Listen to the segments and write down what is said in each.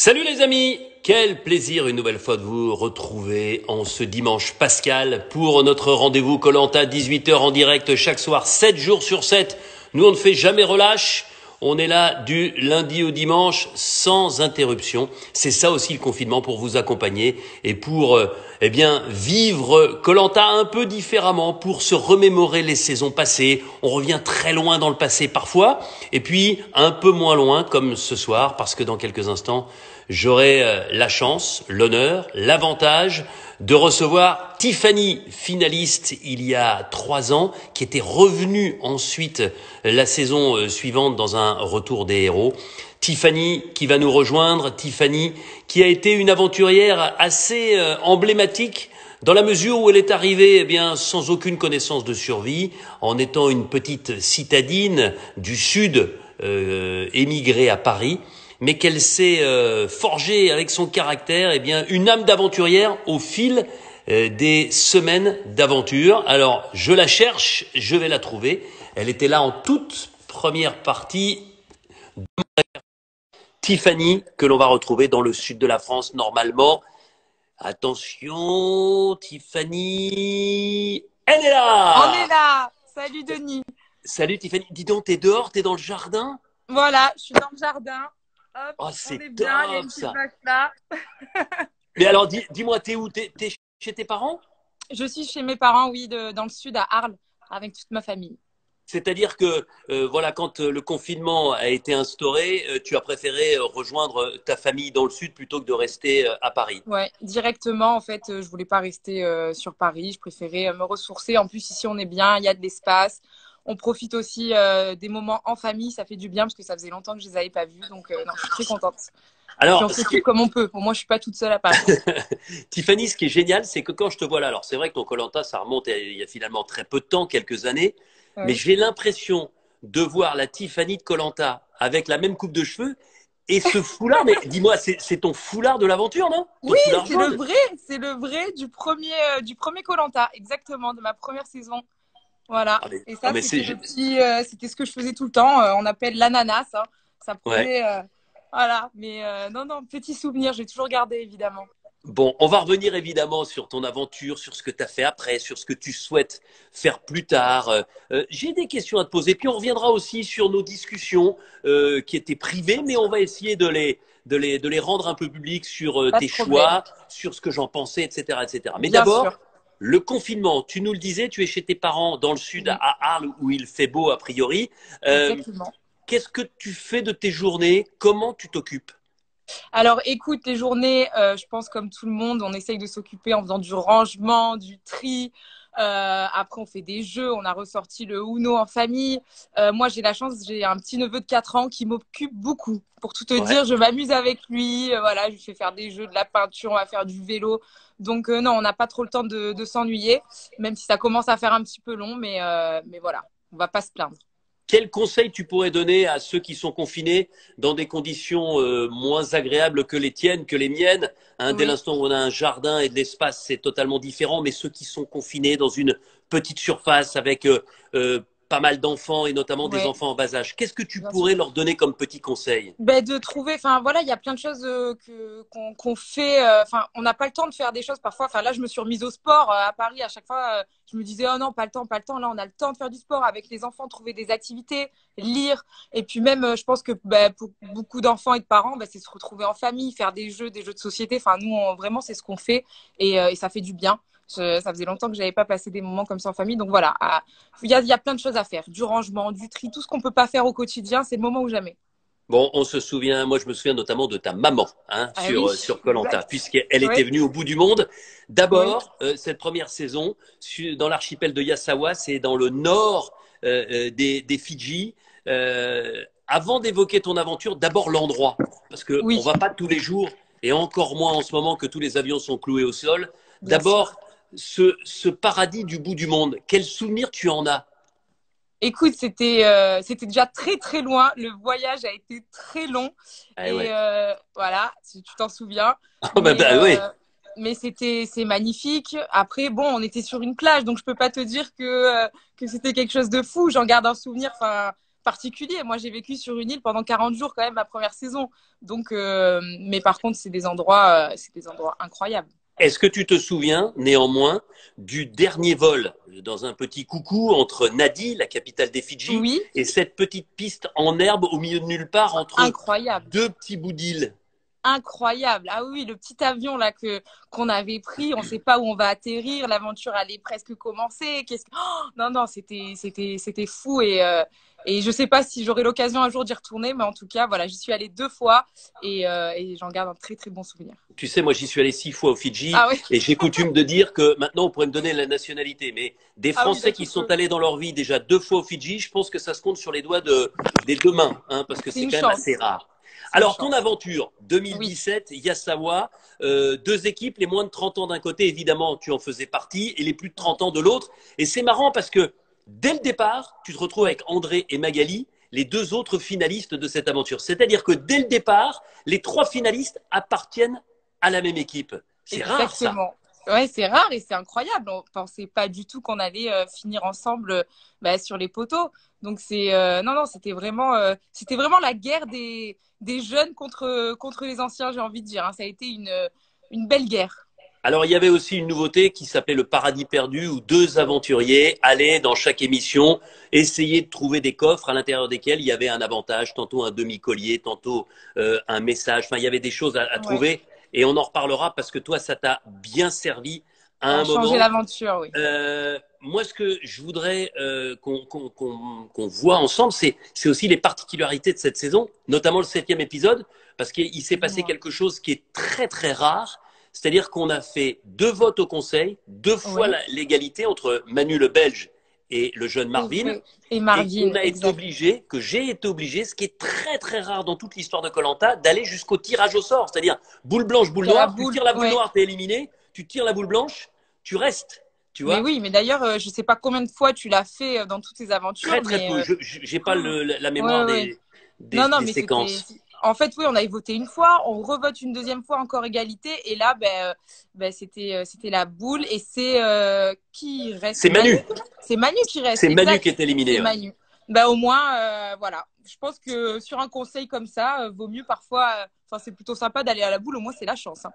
Salut les amis, quel plaisir une nouvelle fois de vous retrouver en ce dimanche pascal pour notre rendez-vous koh 18 heures en direct chaque soir, 7 jours sur 7. Nous on ne fait jamais relâche, on est là du lundi au dimanche sans interruption. C'est ça aussi le confinement, pour vous accompagner et pour vivre koh un peu différemment, pour se remémorer les saisons passées. On revient très loin dans le passé parfois et puis un peu moins loin comme ce soir, parce que dans quelques instants j'aurai la chance, l'honneur, l'avantage de recevoir Tiffany, finaliste il y a 3 ans, qui était revenue ensuite la saison suivante dans un retour des héros. Tiffany qui va nous rejoindre, Tiffany qui a été une aventurière assez emblématique, dans la mesure où elle est arrivée sans aucune connaissance de survie, en étant une petite citadine du sud, émigrée à Paris, mais qu'elle s'est forgée avec son caractère une âme d'aventurière au fil des semaines d'aventure. Alors je la cherche, je vais la trouver. Elle était là en toute première partie. Tiffany, que l'on va retrouver dans le sud de la France normalement. Attention, Tiffany, elle est On là. est là. Salut Denis. Salut Tiffany, dis donc, t'es dehors, t'es dans le jardin? Voilà, je suis dans le jardin. Hop, Oh, on est c'est bien. Il y a top une petite ça. vache là. Mais alors, dis-moi, t'es où? T'es chez tes parents? Je suis chez mes parents, oui, dans le sud, à Arles, avec toute ma famille. C'est-à-dire que voilà, quand le confinement a été instauré, tu as préféré rejoindre ta famille dans le sud plutôt que de rester à Paris. Ouais, directement, en fait, je voulais pas rester sur Paris. Je préférais me ressourcer. En plus, ici, on est bien, il y a de l'espace. On profite aussi des moments en famille. Ça fait du bien parce que ça faisait longtemps que je les avais pas vus. Donc, non, je suis très contente. Puis on Alors, s'occupe comme on peut. Pour moi, je suis pas toute seule à Paris. Tiffany, ce qui est génial, c'est que quand je te vois là, alors c'est vrai que ton koh ça remonte il y a finalement très peu de temps, quelques années, mais Oui. j'ai l'impression de voir la Tiffany de koh avec la même coupe de cheveux et ce foulard. Mais dis-moi, c'est ton foulard de l'aventure, non? Ton Oui, foulard jaune? c'est le vrai du premier koh exactement, de ma première saison. Voilà. Et Ah ça, mais c'était c'était ce que je faisais tout le temps. On appelle l'ananas, hein. Ça ouais. prenait, voilà. Mais non, non, petit souvenir, j'ai toujours gardé, évidemment. Bon, on va revenir évidemment sur ton aventure, sur ce que tu as fait après, sur ce que tu souhaites faire plus tard. J'ai des questions à te poser, puis on reviendra aussi sur nos discussions qui étaient privées, mais on va essayer de les rendre un peu publiques sur Pas de tes problème. choix, sur ce que j'en pensais, etc., etc. Mais Bien d'abord, sûr. le confinement, tu nous le disais, tu es chez tes parents dans le sud, Oui, à Arles, où il fait beau a priori. Euh, exactement. Qu'est-ce que tu fais de tes journées? Comment tu t'occupes? Alors, écoute, les journées, je pense comme tout le monde, on essaye de s'occuper en faisant du rangement, du tri. Après, on fait des jeux. On a ressorti le Uno en famille. Moi, j'ai la chance, j'ai un petit neveu de 4 ans qui m'occupe beaucoup. Pour tout te Ouais. dire, je m'amuse avec lui. Voilà, je lui fais faire des jeux, de la peinture, on va faire du vélo. Donc, non, on n'a pas trop le temps de s'ennuyer, même si ça commence à faire un petit peu long. Mais voilà, on va pas se plaindre. Quel conseil tu pourrais donner à ceux qui sont confinés dans des conditions moins agréables que les tiennes, que les miennes, hein, dès Oui. l'instant où on a un jardin et de l'espace, c'est totalement différent, mais ceux qui sont confinés dans une petite surface avec pas mal d'enfants et notamment des Ouais, enfants en bas âge, qu'est-ce que tu bien sûr. pourrais leur donner comme petit conseil? Ben, de trouver, enfin voilà, il y a plein de choses qu'on fait. Enfin, on n'a pas le temps de faire des choses parfois. Enfin là, je me suis remise au sport à Paris. À chaque fois, je me disais oh non, pas le temps, pas le temps. Là, on a le temps de faire du sport avec les enfants, trouver des activités, lire. Et puis même, je pense que ben, pour beaucoup d'enfants et de parents, ben, c'est se retrouver en famille, faire des jeux de société. Enfin nous, vraiment, c'est ce qu'on fait et ça fait du bien. Ça faisait longtemps que j'avais pas passé des moments comme ça en famille. Donc voilà, il y a plein de choses à faire, du rangement, du tri, tout ce qu'on peut pas faire au quotidien, c'est le moment ou jamais. Bon, on se souvient, moi je me souviens notamment de ta maman, hein, Ah oui, sur koh exact. puisqu'elle était Oui, venue au bout du monde. oui, D'abord, cette première saison, dans l'archipel de Yasawa, c'est dans le nord des Fidji. Avant d'évoquer ton aventure, d'abord l'endroit, parce que on oui, va pas tous les jours, et encore moins en ce moment que tous les avions sont cloués au sol. bien sûr. D'abord, ce paradis du bout du monde, quel souvenir tu en as? Écoute, c'était déjà très très loin. Le voyage a été très long Ah et ouais. voilà, si tu t'en souviens. Oh, Mais oui. mais c'est magnifique. Après, bon, on était sur une plage, donc je peux pas te dire que c'était quelque chose de fou. J'en garde un souvenir. Enfin, particulier. Moi, j'ai vécu sur une île pendant 40 jours quand même ma première saison. Donc, mais par contre, c'est des endroits incroyables. Est-ce que tu te souviens, néanmoins, du dernier vol dans un petit coucou entre Nadi, la capitale des Fidji, Oui, et cette petite piste en herbe au milieu de nulle part entre incroyable. deux petits bouts d'île? Incroyable. Ah oui, le petit avion là qu'on avait pris, on ne sait pas où on va atterrir, l'aventure allait presque commencer. Non, non, c'était fou et je sais pas si j'aurai l'occasion un jour d'y retourner, mais en tout cas, voilà, j'y suis allée 2 fois et j'en garde un très très bon souvenir. Tu sais, moi, j'y suis allé 6 fois aux Fidji Ah oui, et j'ai coutume de dire que maintenant, on pourrait me donner la nationalité. Mais des ah oui, Français là, qui tu sont peux. allés dans leur vie déjà 2 fois aux Fidji, je pense que ça se compte sur les doigts des deux mains, hein, parce que C'est c'est une quand même chance. assez rare. C'est une Alors, ton chance. aventure Oui, 2017, Yasawa, 2 équipes, les moins de 30 ans d'un côté, évidemment, tu en faisais partie, et les plus de ouais, 30 ans de l'autre. Et c'est marrant parce que dès le départ, tu te retrouves ouais. avec André et Magali, les 2 autres finalistes de cette aventure. C'est-à-dire que dès le départ, les 3 finalistes appartiennent à la même équipe. C'est rare, ça. Exactement. Ouais, c'est rare et c'est incroyable. On pensait pas du tout qu'on allait finir ensemble bah, sur les poteaux. Donc c'est non non, c'était vraiment la guerre des jeunes contre les anciens, j'ai envie de dire, hein. Ça a été une belle guerre. Alors, il y avait aussi une nouveauté qui s'appelait le paradis perdu, où 2 aventuriers allaient dans chaque émission essayer de trouver des coffres à l'intérieur desquels il y avait un avantage, tantôt un demi-collier, tantôt un message. Enfin, il y avait des choses à Ouais, trouver et on en reparlera parce que toi, ça t'a bien servi à ça a un changé moment. l'aventure, oui. Moi, ce que je voudrais qu'on voit ensemble, c'est aussi les particularités de cette saison, notamment le 7e épisode, parce qu'il s'est passé Dis-moi. quelque chose qui est très très rare, c'est-à-dire qu'on a fait 2 votes au Conseil, 2 fois Oui, l'égalité entre Manu le Belge et le jeune c'est Marvin, vrai. Et et qu'on Marvin, a été exact. obligé, que j'ai été obligé, ce qui est très très rare dans toute l'histoire de Colanta, d'aller jusqu'au tirage au sort, c'est-à-dire boule blanche, boule Il y a la noire, tu boule, tires la boule ouais. noire, t'es éliminé, tu tires la boule blanche, tu restes, tu Mais vois. oui, mais d'ailleurs, je sais pas combien de fois tu l'as fait dans toutes tes Très aventures, très mais peu. Je j'ai pas la ouais, mémoire ouais. Non, non, des mais séquences. En fait, oui, on avait voté une fois, on revote une deuxième fois, encore égalité. Et là, c'était la boule. Et c'est qui reste? C'est C'est Manu? Manu. C'est Manu qui reste, C'est Manu exact. qui est C'est éliminé. Ouais. Manu. Au moins, voilà. Je pense que sur un conseil comme ça, vaut mieux parfois. Enfin, c'est plutôt sympa d'aller à la boule. Au moins, c'est la chance, hein.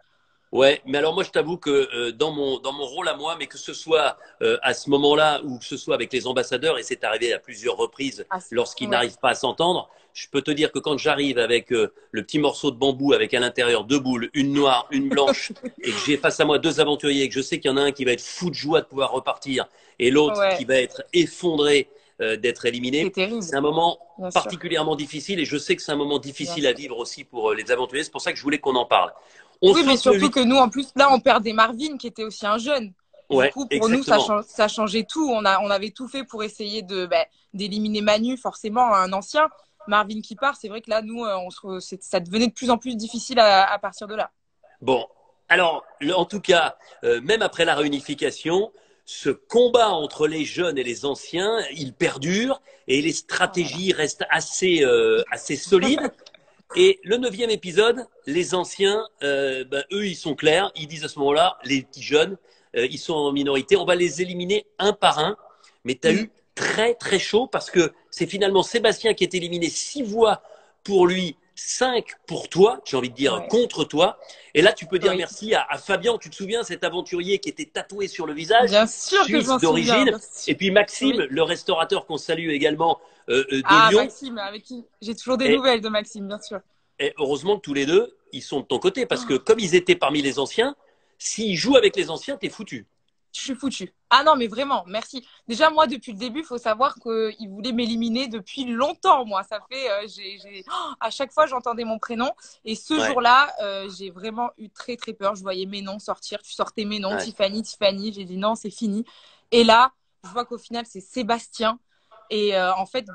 Ouais, mais alors moi je t'avoue que dans mon rôle à moi, mais que ce soit à ce moment-là ou que ce soit avec les ambassadeurs, et c'est arrivé à plusieurs reprises Ah, lorsqu'ils ouais. n'arrivent pas à s'entendre, je peux te dire que quand j'arrive avec le petit morceau de bambou avec à l'intérieur 2 boules, une noire, une blanche, et que j'ai face à moi 2 aventuriers, et que je sais qu'il y en a un qui va être fou de joie de pouvoir repartir et l'autre qui Ouais, va être effondré d'être c'est éliminé, c'est terrible, un moment bien sûr. particulièrement difficile et je sais que c'est un moment Bien difficile à sûr. vivre aussi pour les aventuriers. C'est pour ça que je voulais qu'on en parle. On Oui, mais saute le surtout 8. que nous, en plus, là, on perdait Marvin, qui était aussi un jeune. Du Ouais, coup, pour nous, exactement. ça changeait tout. On avait tout fait pour essayer d'éliminer Manu, forcément, un ancien. Marvin qui part, c'est vrai que là, nous, ça devenait de plus en plus difficile à partir de là. Bon, alors, en tout cas, même après la réunification, ce combat entre les jeunes et les anciens, il perdure et les Oh là là. stratégies restent assez solides. Et le 9e épisode, les anciens, eux, ils sont clairs. Ils disent à ce moment-là, les petits jeunes, ils sont en minorité. On va les éliminer un par un. Mais tu as Mm. eu très, très chaud parce que c'est finalement Sébastien qui est éliminé 6 voix pour lui, 5 pour toi, j'ai envie de dire Ouais. contre toi. Et là, tu peux dire Oui. merci à Fabien. Tu te souviens, cet aventurier qui était tatoué sur le visage, Bien sûr que je suisse m'en souviens. d'origine. Bien sûr. Et puis Maxime, Oui. le restaurateur qu'on salue également de Ah, Lyon. Maxime, avec qui j'ai toujours des Et nouvelles de Maxime, bien sûr. et heureusement que tous les deux, ils sont de ton côté, parce que comme ils étaient parmi les anciens, s'ils jouent avec les anciens, t'es foutu. Je suis foutue. Ah non, mais vraiment, merci. Déjà, moi, depuis le début, il faut savoir qu'il voulait m'éliminer depuis longtemps, moi. Ça fait, à chaque fois, j'entendais mon prénom. Et ce Ouais, jour-là, j'ai vraiment eu très, très peur. Je voyais mes noms sortir. Tu sortais mes noms, ouais, Tiffany, Tiffany. J'ai dit non, c'est fini. Et là, je vois qu'au final, c'est Sébastien. Et en fait,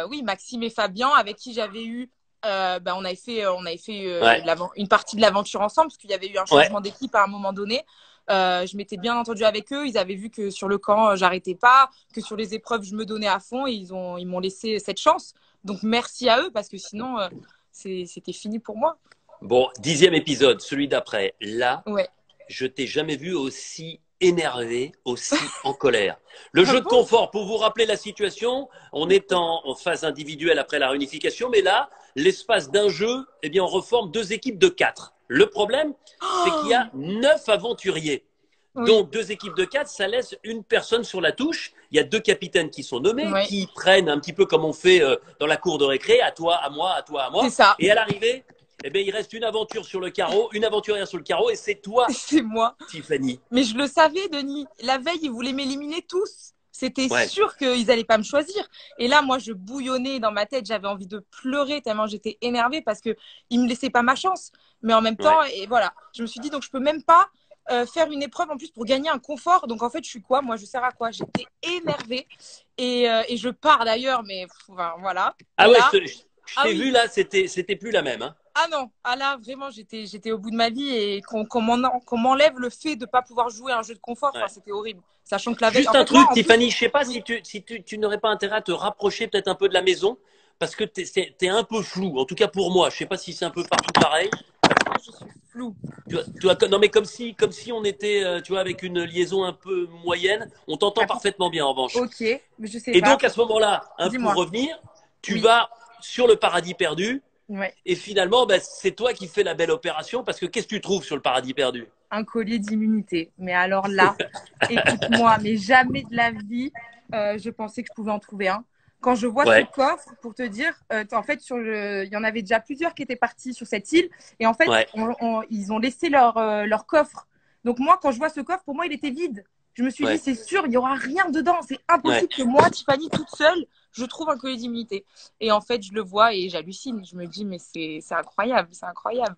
oui, Maxime et Fabien, avec qui j'avais eu on avait fait ouais, une partie de l'aventure ensemble parce qu'il y avait eu un ouais. changement d'équipe à un moment donné. Je m'étais bien entendue avec eux. Ils avaient vu que sur le camp, j'arrêtais pas, que sur les épreuves, je me donnais à fond et ils m'ont laissé cette chance. Donc merci à eux parce que sinon, c'était fini pour moi. Bon, 10e épisode, celui d'après. Là, Ouais. je t'ai jamais vu aussi énervé, aussi en colère. Le Ah jeu de bon? confort, pour vous rappeler la situation, on est en phase individuelle après la réunification, mais là, l'espace d'un jeu, eh bien, on reforme 2 équipes de 4. Le problème, c'est qu'il y a Oh, 9 aventuriers. oui, Donc, 2 équipes de 4, ça laisse une personne sur la touche. Il y a 2 capitaines qui sont nommés, oui, qui prennent un petit peu comme on fait dans la cour de récré, à toi, à moi, à toi, à c'est moi. ça. Et à l'arrivée, eh bien, il reste une aventure sur le carreau, une aventurière sur le carreau, et c'est toi, C'est moi. Tiffany. Mais je le savais, Denis. La veille, ils voulaient m'éliminer tous. C'était Ouais, sûr qu'ils n'allaient pas me choisir. Et là, moi, je bouillonnais dans ma tête. J'avais envie de pleurer tellement j'étais énervée parce qu'ils ne me laissaient pas ma chance. Mais en même temps, ouais. et voilà, je me suis dit, donc je peux même pas faire une épreuve en plus pour gagner un confort. Donc en fait, je suis quoi? Moi, je sers à quoi? J'étais énervée. Et je pars d'ailleurs, mais enfin, voilà. Et Ah ouais, là, je ah t'ai oui, vu là, c'était plus la même. Hein. ah non, ah là, vraiment, j'étais au bout de ma vie et qu'on m'enlève le fait de ne pas pouvoir jouer à un jeu de confort, enfin, Ouais. c'était horrible. Sachant que la veille, Juste en un fait, moi, truc, en plus, Tiffany, je sais pas oui, si tu n'aurais pas intérêt à te rapprocher peut-être un peu de la maison, parce que t'es un peu flou, en tout cas pour moi. Je sais pas si c'est un peu partout pareil. moi, je suis floue. Non mais comme si on était, tu vois, avec une liaison un peu moyenne, on t'entend D'accord. parfaitement bien en revanche. Ok, mais je sais Et pas. donc à ce moment-là, pour Dis-moi. revenir, tu Oui, vas sur le paradis perdu, ouais. et finalement, bah, c'est toi qui fais la belle opération, parce que qu'est-ce que tu trouves sur le paradis perdu? Un collier d'immunité. Mais alors là, écoute-moi, mais jamais de la vie, je pensais que je pouvais en trouver un. Quand je vois ce Ouais, coffre, pour te dire, en fait, il y en avait déjà plusieurs qui étaient partis sur cette île. Et en fait, ouais, ils ont laissé leur coffre. Donc moi, quand je vois ce coffre, pour moi, il était vide. Je me suis dit, ouais, c'est sûr, il n'y aura rien dedans. C'est ouais. impossible que moi, Tiffany, toute seule, je trouve un collier d'immunité. Et en fait, je le vois et j'hallucine. Je me dis, mais c'est incroyable, c'est incroyable.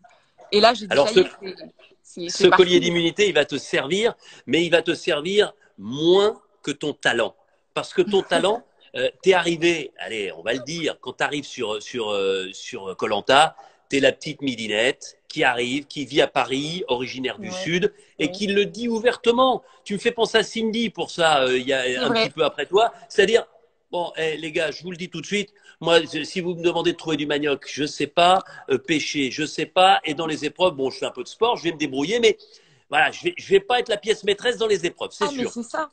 Et là, j'ai dit, Alors ça y ce, est, c'est ce collier parti. d'immunité, il va te servir, mais il va te servir moins que ton talent. Parce que ton talent, t'es arrivé, allez, on va le dire, quand tu arrives sur koh t'es la petite midinette qui arrive, qui vit à Paris, originaire du Ouais, Sud, et ouais. qui le dit ouvertement. Tu me fais penser à Cindy pour ça, il y C'est a un petit vrai. peu après toi. C'est-à-dire, bon, les gars, je vous le dis tout de suite, moi, si vous me demandez de trouver du manioc, je sais pas, pêcher, je sais pas, et dans les épreuves, bon, je fais un peu de sport, je vais me débrouiller, mais voilà, je vais pas être la pièce maîtresse dans les épreuves, c'est Ah, mais sûr. c'est ça.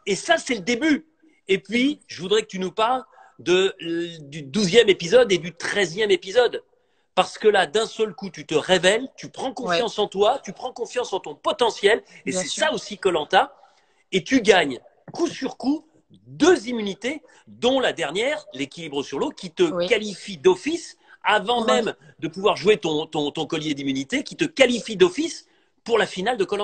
Et ça, c'est le début. Et C'est le puis, je voudrais que tu nous parles du 12e épisode et du 13e épisode. Parce que là, d'un seul coup, tu te révèles, tu prends Ouais, confiance en toi, tu prends confiance en ton potentiel, et bien c'est sûr. ça aussi koh et tu gagnes coup sur coup 2 immunités, dont la dernière, l'équilibre sur l'eau, qui te Oui. qualifie d'office, avant Ouais. même de pouvoir jouer ton collier d'immunité, qui te qualifie d'office pour la finale de koh.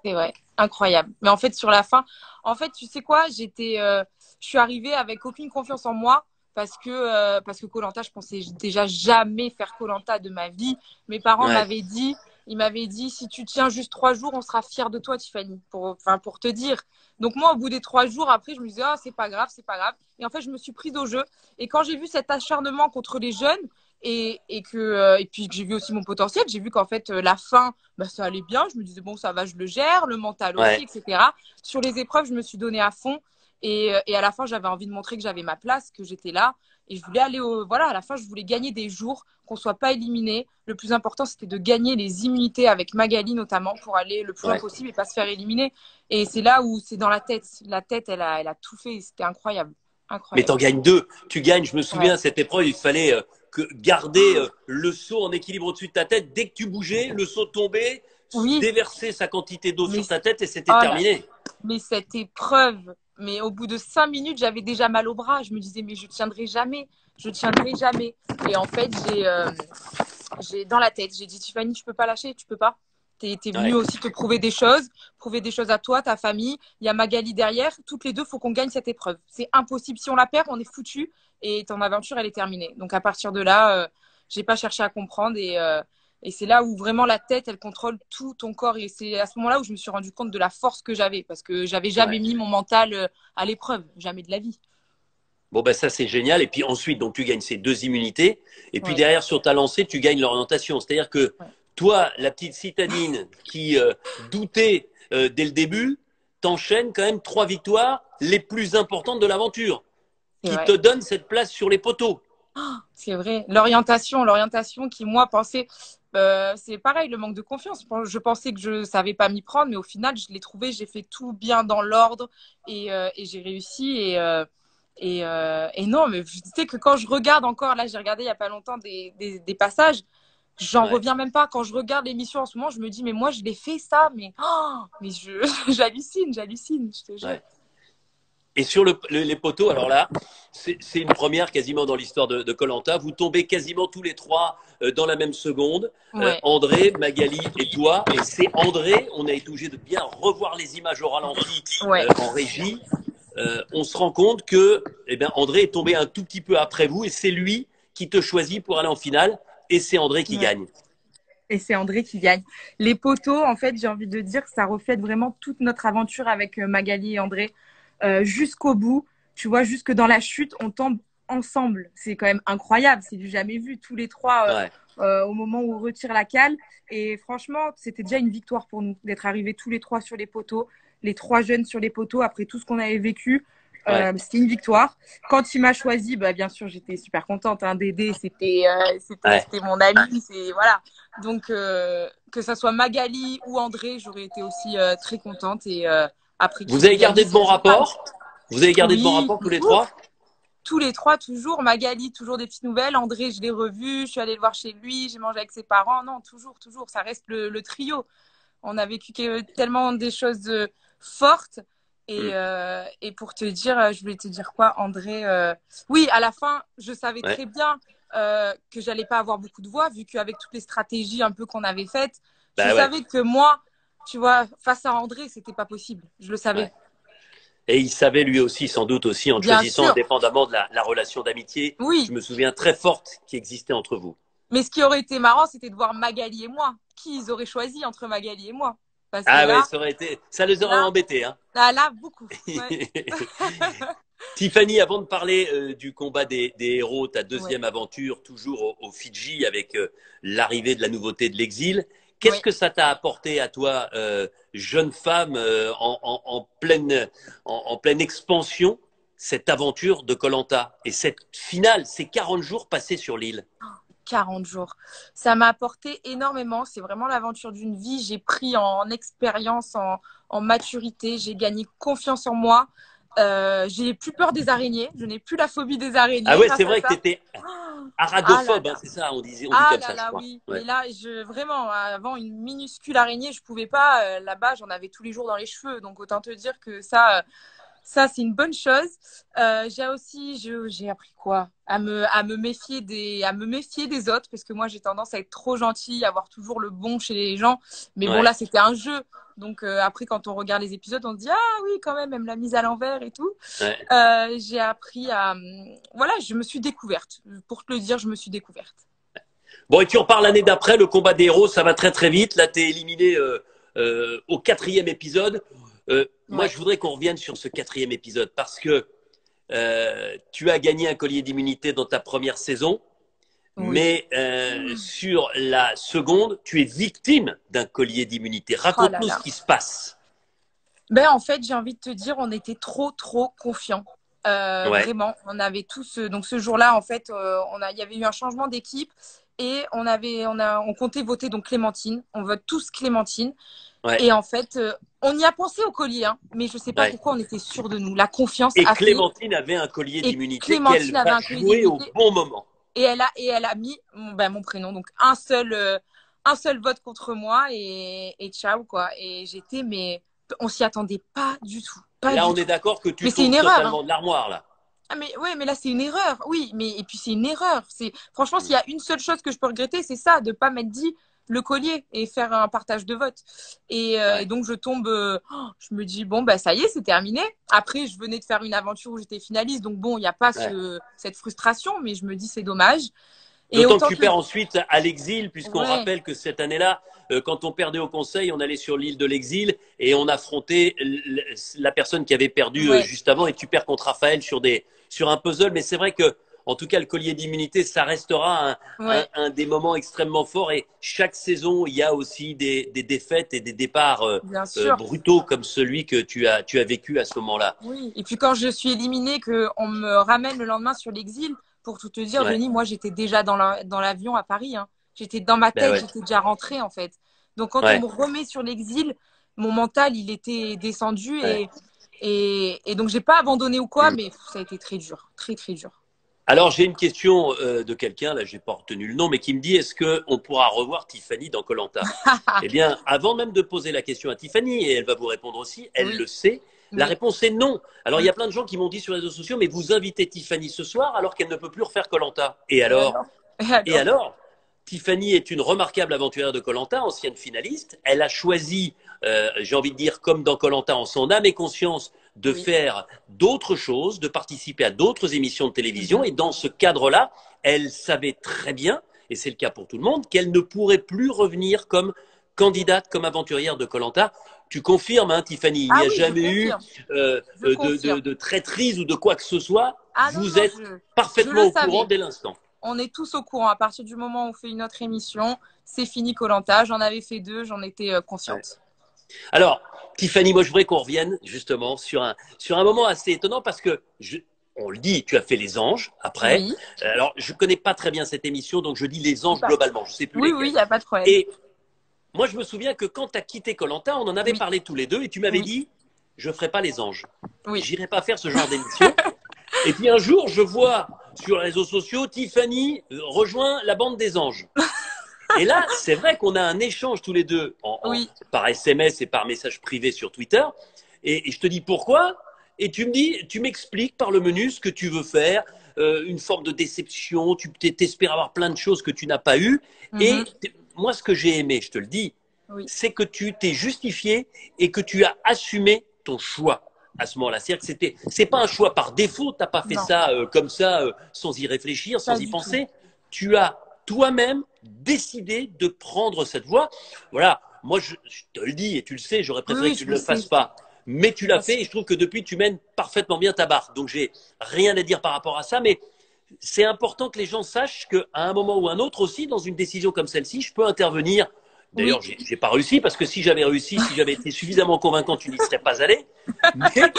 C'est vrai. Incroyable. Mais en fait, sur la fin, en fait, tu sais quoi, je suis arrivée avec aucune confiance en moi parce que koh je pensais déjà jamais faire koh de ma vie. Mes parents Ouais, ils m'avaient dit, si tu tiens juste 3 jours, on sera fiers de toi, Tiffany, enfin, pour te dire. Donc moi, au bout des 3 jours, après, je me disais, ah, c'est pas grave, c'est pas grave. Et en fait, je me suis prise au jeu. Et quand j'ai vu cet acharnement contre les jeunes et puis que j'ai vu aussi mon potentiel, j'ai vu qu'en fait, la fin, bah, ça allait bien. Je me disais, bon, ça va, je le gère, le mental aussi, ouais. etc. Sur les épreuves, je me suis donnée à fond. Et à la fin, j'avais envie de montrer que j'avais ma place, que j'étais là. Et je voulais aller voilà, à la fin, je voulais gagner des jours, qu'on soit pas éliminé. Le plus important, c'était de gagner les immunités avec Magali, notamment, pour aller le plus loin Ouais. possible et pas se faire éliminer. Et c'est là où c'est dans la tête. La tête, elle a tout fait. C'était incroyable. Mais Incroyable. t'en gagnes 2. Tu gagnes, je me souviens, Ouais. cette épreuve, il fallait garder le seau en équilibre au-dessus de ta tête. Dès que tu bougeais, le seau tombait, Oui, déversait sa quantité d'eau mais sur ta tête et c'était oh là, terminé. mais cette épreuve, mais au bout de 5 minutes, j'avais déjà mal au bras. Je me disais, mais je tiendrai jamais, je tiendrai jamais. Et en fait, dans la tête, j'ai dit, Tiffany, tu peux pas lâcher, tu peux pas. T'es venu Ouais, aussi te prouver des choses à toi, ta famille. Il y a Magali derrière. Toutes les deux, faut qu'on gagne cette épreuve. C'est impossible. Si on la perd, on est foutu et ton aventure, elle est terminée. Donc à partir de là, j'ai pas cherché à comprendre et c'est là où vraiment la tête, elle contrôle tout ton corps. Et c'est à ce moment-là où je me suis rendu compte de la force que j'avais parce que j'avais jamais ouais. mis mon mental à l'épreuve, jamais de la vie. Bon, ben ça, c'est génial. Et puis ensuite, donc, tu gagnes ces 2 immunités. Et puis Ouais, derrière, sur ta lancée, tu gagnes l'orientation. C'est-à-dire que ouais. toi, la petite citadine qui doutait dès le début, t'enchaînes quand même 3 victoires les plus importantes de l'aventure, C'est qui vrai. te donnent cette place sur les poteaux. C'est vrai. L'orientation qui, moi, pensait, c'est pareil, le manque de confiance. Je pensais que je savais pas m'y prendre, mais au final, je l'ai trouvé, j'ai fait tout bien dans l'ordre et j'ai réussi. Et non, mais tu sais que quand je regarde encore, là, j'ai regardé il y a pas longtemps des passages, j'en Ouais. reviens même pas. Quand je regarde l'émission en ce moment, je me dis, mais moi, je l'ai fait ça, mais j'hallucine, je te jure. Ouais. Et sur les poteaux, alors là, c'est une première quasiment dans l'histoire de Koh-Lanta. Vous tombez quasiment tous les trois dans la même seconde. Ouais, André, Magali et toi. Et c'est André, on a été obligé de bien revoir les images au ralenti ouais. en régie. On se rend compte que eh bien, André est tombé un tout petit peu après vous et c'est lui qui te choisit pour aller en finale. Et c'est André qui Ouais. gagne. Et c'est André qui gagne. Les poteaux, en fait, j'ai envie de dire, ça reflète vraiment toute notre aventure avec Magali et André jusqu'au bout. Tu vois, jusque dans la chute, on tombe ensemble. C'est quand même incroyable. C'est du jamais vu. Tous les trois Ouais. au moment où on retire la cale. Et franchement, c'était déjà une victoire pour nous d'être arrivés tous les trois sur les poteaux, les trois jeunes sur les poteaux après tout ce qu'on avait vécu. Ouais. C'était une victoire. Quand il m'a choisi, bah, bien sûr, j'étais super contente. Hein. Dédé, Ouais. c'était mon ami. Voilà. Donc, que ça soit Magali ou André, j'aurais été aussi très contente. Et après Vous qu'ils aient avez gagné, gardé de c'est bons génial. rapports? Vous avez gardé de bons Oui, rapports tous les trois? tous les trois, toujours. Magali, toujours des petites nouvelles. André, je l'ai revu. Je suis allée le voir chez lui. J'ai mangé avec ses parents. Non, toujours, toujours. Ça reste le trio. On a vécu tellement des choses fortes. Hmm. Et pour te dire, je voulais te dire quoi, André oui, à la fin, je savais Ouais. très bien que j'allais pas avoir beaucoup de voix, vu qu'avec toutes les stratégies un peu qu'on avait faites, je Bah ouais. savais que moi, tu vois, face à André, c'était pas possible. Je le savais. Ouais. Et il savait lui aussi, sans doute aussi, en Bien choisissant sûr, indépendamment de la relation d'amitié, je oui. me souviens très forte qui existait entre vous. Mais ce qui aurait été marrant, c'était de voir Magali et moi. Qui ils auraient choisi entre Magali et moi? Parce que Ah ouais, ça aurait été, ça les aurait là, embêtés, hein. là, beaucoup. Ouais. Tiffany, avant de parler du combat des héros, ta Ouais. deuxième aventure, toujours au Fidji, avec l'arrivée de la nouveauté de l'exil, qu'est-ce Ouais. que ça t'a apporté à toi, jeune femme en pleine expansion, cette aventure de koh et cette finale, ces 40 jours passés sur l'île? 40 jours. Ça m'a apporté énormément. C'est vraiment l'aventure d'une vie. J'ai pris en expérience, en maturité. J'ai gagné confiance en moi. J'ai plus peur des araignées. Je n'ai plus la phobie des Ah araignées ouais, c'est grâce à vrai que tu ça. étais Ah là aragophobe, hein, là. c'est ça, on dit Ah comme là ça, je là, crois. oui. Ouais. Mais là, vraiment, avant, une minuscule araignée, je pouvais pas. Là-bas, j'en avais tous les jours dans les cheveux. Donc, autant te dire que ça, c'est une bonne chose. J'ai appris quoi? À me méfier des autres, parce que moi, j'ai tendance à être trop gentille, à avoir toujours le bon chez les gens. Mais bon, Ouais. là, c'était un jeu. Donc, après, quand on regarde les épisodes, on se dit, ah oui, quand même, elle me l'a mise à l'envers et tout. Ouais. J'ai appris à, voilà, je me suis découverte. Pour te le dire, je me suis découverte. Bon, et tu reparles l'année d'après, le combat des héros, ça va très très vite. Là, tu es éliminé au quatrième épisode. Moi, Ouais. je voudrais qu'on revienne sur ce quatrième épisode parce que tu as gagné un collier d'immunité dans ta première saison, Oui. mais sur la seconde, tu es victime d'un collier d'immunité. Oh là Raconte-nous ce là. qui se passe. Ben, en fait, j'ai envie de te dire, on était trop confiants. Ouais, Vraiment, on avait tous. Donc ce jour-là, en fait, il y avait eu un changement d'équipe et on comptait voter donc Clémentine. On vote tous Clémentine. ouais, Et en fait, on y a pensé au collier, hein, mais je sais pas ouais. pourquoi on était sûr de nous. La confiance Et a fait. Clémentine avait un collier Et d'immunité Clémentine qu'elle avait va un collier jouer au d'immunité bon moment. et elle a mis mon prénom, donc un seul vote contre moi et ciao quoi. Et j'étais, mais on s'y attendait pas du tout, Et pas là, du on est tout. d'accord que Mais tu c'est une tombes erreur, hein. totalement de l'armoire, là. Ah mais ouais, mais là c'est une erreur. Oui, mais et puis c'est une erreur. C'est franchement s'il y a une seule chose que je peux regretter, c'est ça, de pas m'être dit le collier et faire un partage de vote. Et Ouais, donc je tombe, je me dis bon bah ça y est, c'est terminé. Après je venais de faire une aventure où j'étais finaliste, donc bon il n'y a pas ouais. cette frustration, mais je me dis c'est dommage. Et D'autant que autant tu te perds ensuite à l'exil, puisqu'on ouais, rappelle que cette année-là, quand on perdait au Conseil, on allait sur l'île de l'exil et on affrontait la personne qui avait perdu ouais, juste avant et tu perds contre Raphaël sur un puzzle. Mais c'est vrai que, en tout cas, le collier d'immunité, ça restera ouais, un des moments extrêmement forts et chaque saison, il y a aussi des défaites et des départs bien sûr. brutaux comme celui que tu as vécu à ce moment-là. Oui. Et puis quand je suis éliminée, que on me ramène le lendemain sur l'exil, Pour tout te dire, Ouais. Denis, moi, j'étais déjà dans l'avion à Paris. Hein. J'étais dans ma Ben tête, ouais. j'étais déjà rentrée, en fait. Donc, quand on me Ouais. remet sur l'exil, mon mental, il était descendu Ouais. et donc, j'ai pas abandonné ou quoi, Hmm. mais ça a été très dur, très, très dur. Alors, j'ai une question de quelqu'un, là, j'ai pas retenu le nom, mais qui me dit, est-ce qu'on pourra revoir Tiffany dans koh? Eh bien, avant même de poser la question à Tiffany, et elle va vous répondre aussi, elle Oui, le sait, la oui. réponse est non. Alors, il y a plein de gens qui m'ont dit sur les réseaux sociaux, mais vous invitez Tiffany ce soir alors qu'elle ne peut plus refaire koh. Et Et alors? alors? Et Et alors? alors? Tiffany est une remarquable aventurière de koh, ancienne finaliste. Elle a choisi, j'ai envie de dire, comme dans koh, en son âme et conscience, de Oui. faire d'autres choses, de participer à d'autres émissions de télévision. Mhm. Et dans ce cadre-là, elle savait très bien, et c'est le cas pour tout le monde, qu'elle ne pourrait plus revenir comme candidate, comme aventurière de koh. Tu confirmes, hein, Tiffany, il n'y Ah a oui, je jamais eu confirme. Je confirme. de traîtrise ou de quoi que ce soit. Ah non, Vous non, êtes je parfaitement le au courant savais. dès l'instant. On est tous au courant. À partir du moment où on fait une autre émission, c'est fini koh. J'en avais fait 2, j'en étais Ouais. consciente. Alors, Tiffany, moi je voudrais qu'on revienne justement sur un moment assez étonnant parce que, on le dit, tu as fait Les Anges après. Oui, Alors, je ne connais pas très bien cette émission, donc je dis Les c'est Anges pas. globalement, je ne sais plus Oui, oui, il lesquels. n'y a pas de problème. Et moi, je me souviens que quand tu as quitté koh, on en avait Oui, parlé tous les deux et tu m'avais oui, dit, je ne ferai pas Les Anges. oui. J'irai pas faire ce genre d'émission. Et puis un jour, je vois sur les réseaux sociaux, Tiffany rejoint la bande des Anges. Et là, c'est vrai qu'on a un échange tous les deux Oui, par SMS et par message privé sur Twitter. Et je te dis pourquoi. Et tu me dis, tu m'expliques par le menu ce que tu veux faire, une forme de déception. Tu t'espères avoir plein de choses que tu n'as pas eues. mhm, Et moi, ce que j'ai aimé, je te le dis, oui, c'est que tu t'es justifié et que tu as assumé ton choix à ce moment-là. C'est-à-dire que c'est pas un choix par défaut. T'as pas fait non, ça comme ça, sans y réfléchir, pas sans y du tout. penser. Tu as toi-même décidé de prendre cette voie. Voilà. Moi, je te le dis et tu le sais, j'aurais Oui, préféré oui, que tu je ne le le sais. fasses pas. Mais tu l'as Bien sûr. fait et je trouve que depuis, tu mènes parfaitement bien ta barque. Donc, j'ai rien à dire par rapport à ça. Mais c'est important que les gens sachent qu'à un moment ou un autre aussi, dans une décision comme celle-ci, je peux intervenir. Oui. D'ailleurs, j'ai pas réussi parce que si j'avais réussi, si j'avais été suffisamment convaincant, tu n'y serais pas allé. Mais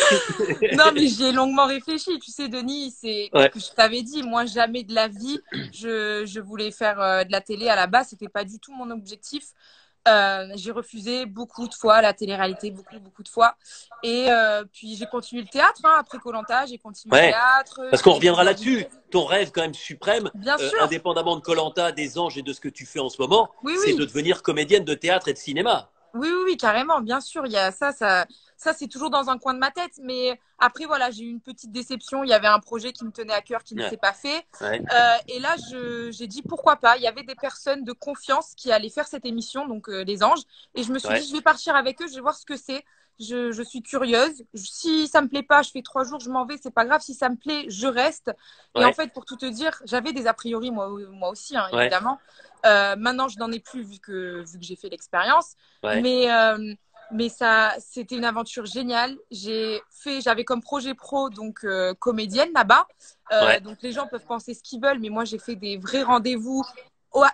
Non, mais j'y ai longuement réfléchi. Tu sais, Denis, c'est ce ouais, que je t'avais dit. Moi, jamais de la vie, je voulais faire de la télé à la base. C'était pas du tout mon objectif. J'ai refusé beaucoup de fois la télé-réalité, beaucoup, beaucoup de fois. Et puis, j'ai continué le théâtre. Hein. Après koh j'ai continué le ouais. théâtre. Parce qu'on J'ai été reviendra invitée. là-dessus. Ton rêve quand même suprême, Bien sûr. indépendamment de koh des Anges et de ce que tu fais en ce moment, Oui, c'est oui. de devenir comédienne de théâtre et de cinéma. Oui, oui, oui, carrément, bien sûr. Il y a ça c'est toujours dans un coin de ma tête. Mais après, voilà, j'ai eu une petite déception. Il y avait un projet qui me tenait à cœur qui ne Ouais, s'est pas fait. ouais, Et là, j'ai dit pourquoi pas. Il y avait des personnes de confiance qui allaient faire cette émission, donc les anges. Et je me suis dit, ouais. je vais partir avec eux, je vais voir ce que c'est. Je suis curieuse. Si ça me plaît pas, je fais 3 jours, je m'en vais, c'est pas grave. Si ça me plaît, je reste. Et en Ouais, fait, pour tout te dire, j'avais des a priori, moi aussi, hein, ouais, évidemment. Maintenant, je n'en ai plus vu que j'ai fait l'expérience. ouais, Mais, euh, mais ça, c'était une aventure géniale. J'avais comme projet pro donc comédienne là-bas. ouais. Donc les gens peuvent penser ce qu'ils veulent, mais moi j'ai fait des vrais rendez-vous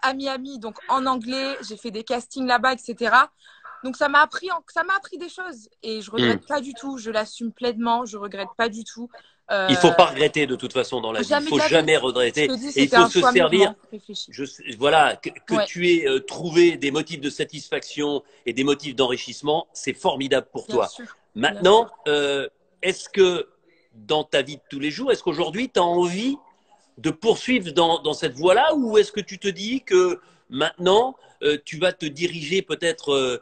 à Miami, donc en anglais. J'ai fait des castings là-bas, etc. Donc ça m'a appris des choses et je Hmm. regrette pas du tout. Je l'assume pleinement. Je regrette pas du tout. Il faut Euh, pas regretter de toute façon dans la vie. Il Jamais faut de la vie. jamais Je te regretter dis, et il c'était faut un se choix servir. mûrement réfléchi. Voilà, que Ouais, tu aies trouvé des motifs de satisfaction et des motifs d'enrichissement, c'est formidable pour bien toi. sûr, bien sûr. Maintenant, est-ce que dans ta vie de tous les jours, est-ce qu'aujourd'hui tu as envie de poursuivre dans cette voie-là ou est-ce que tu te dis que maintenant tu vas te diriger peut-être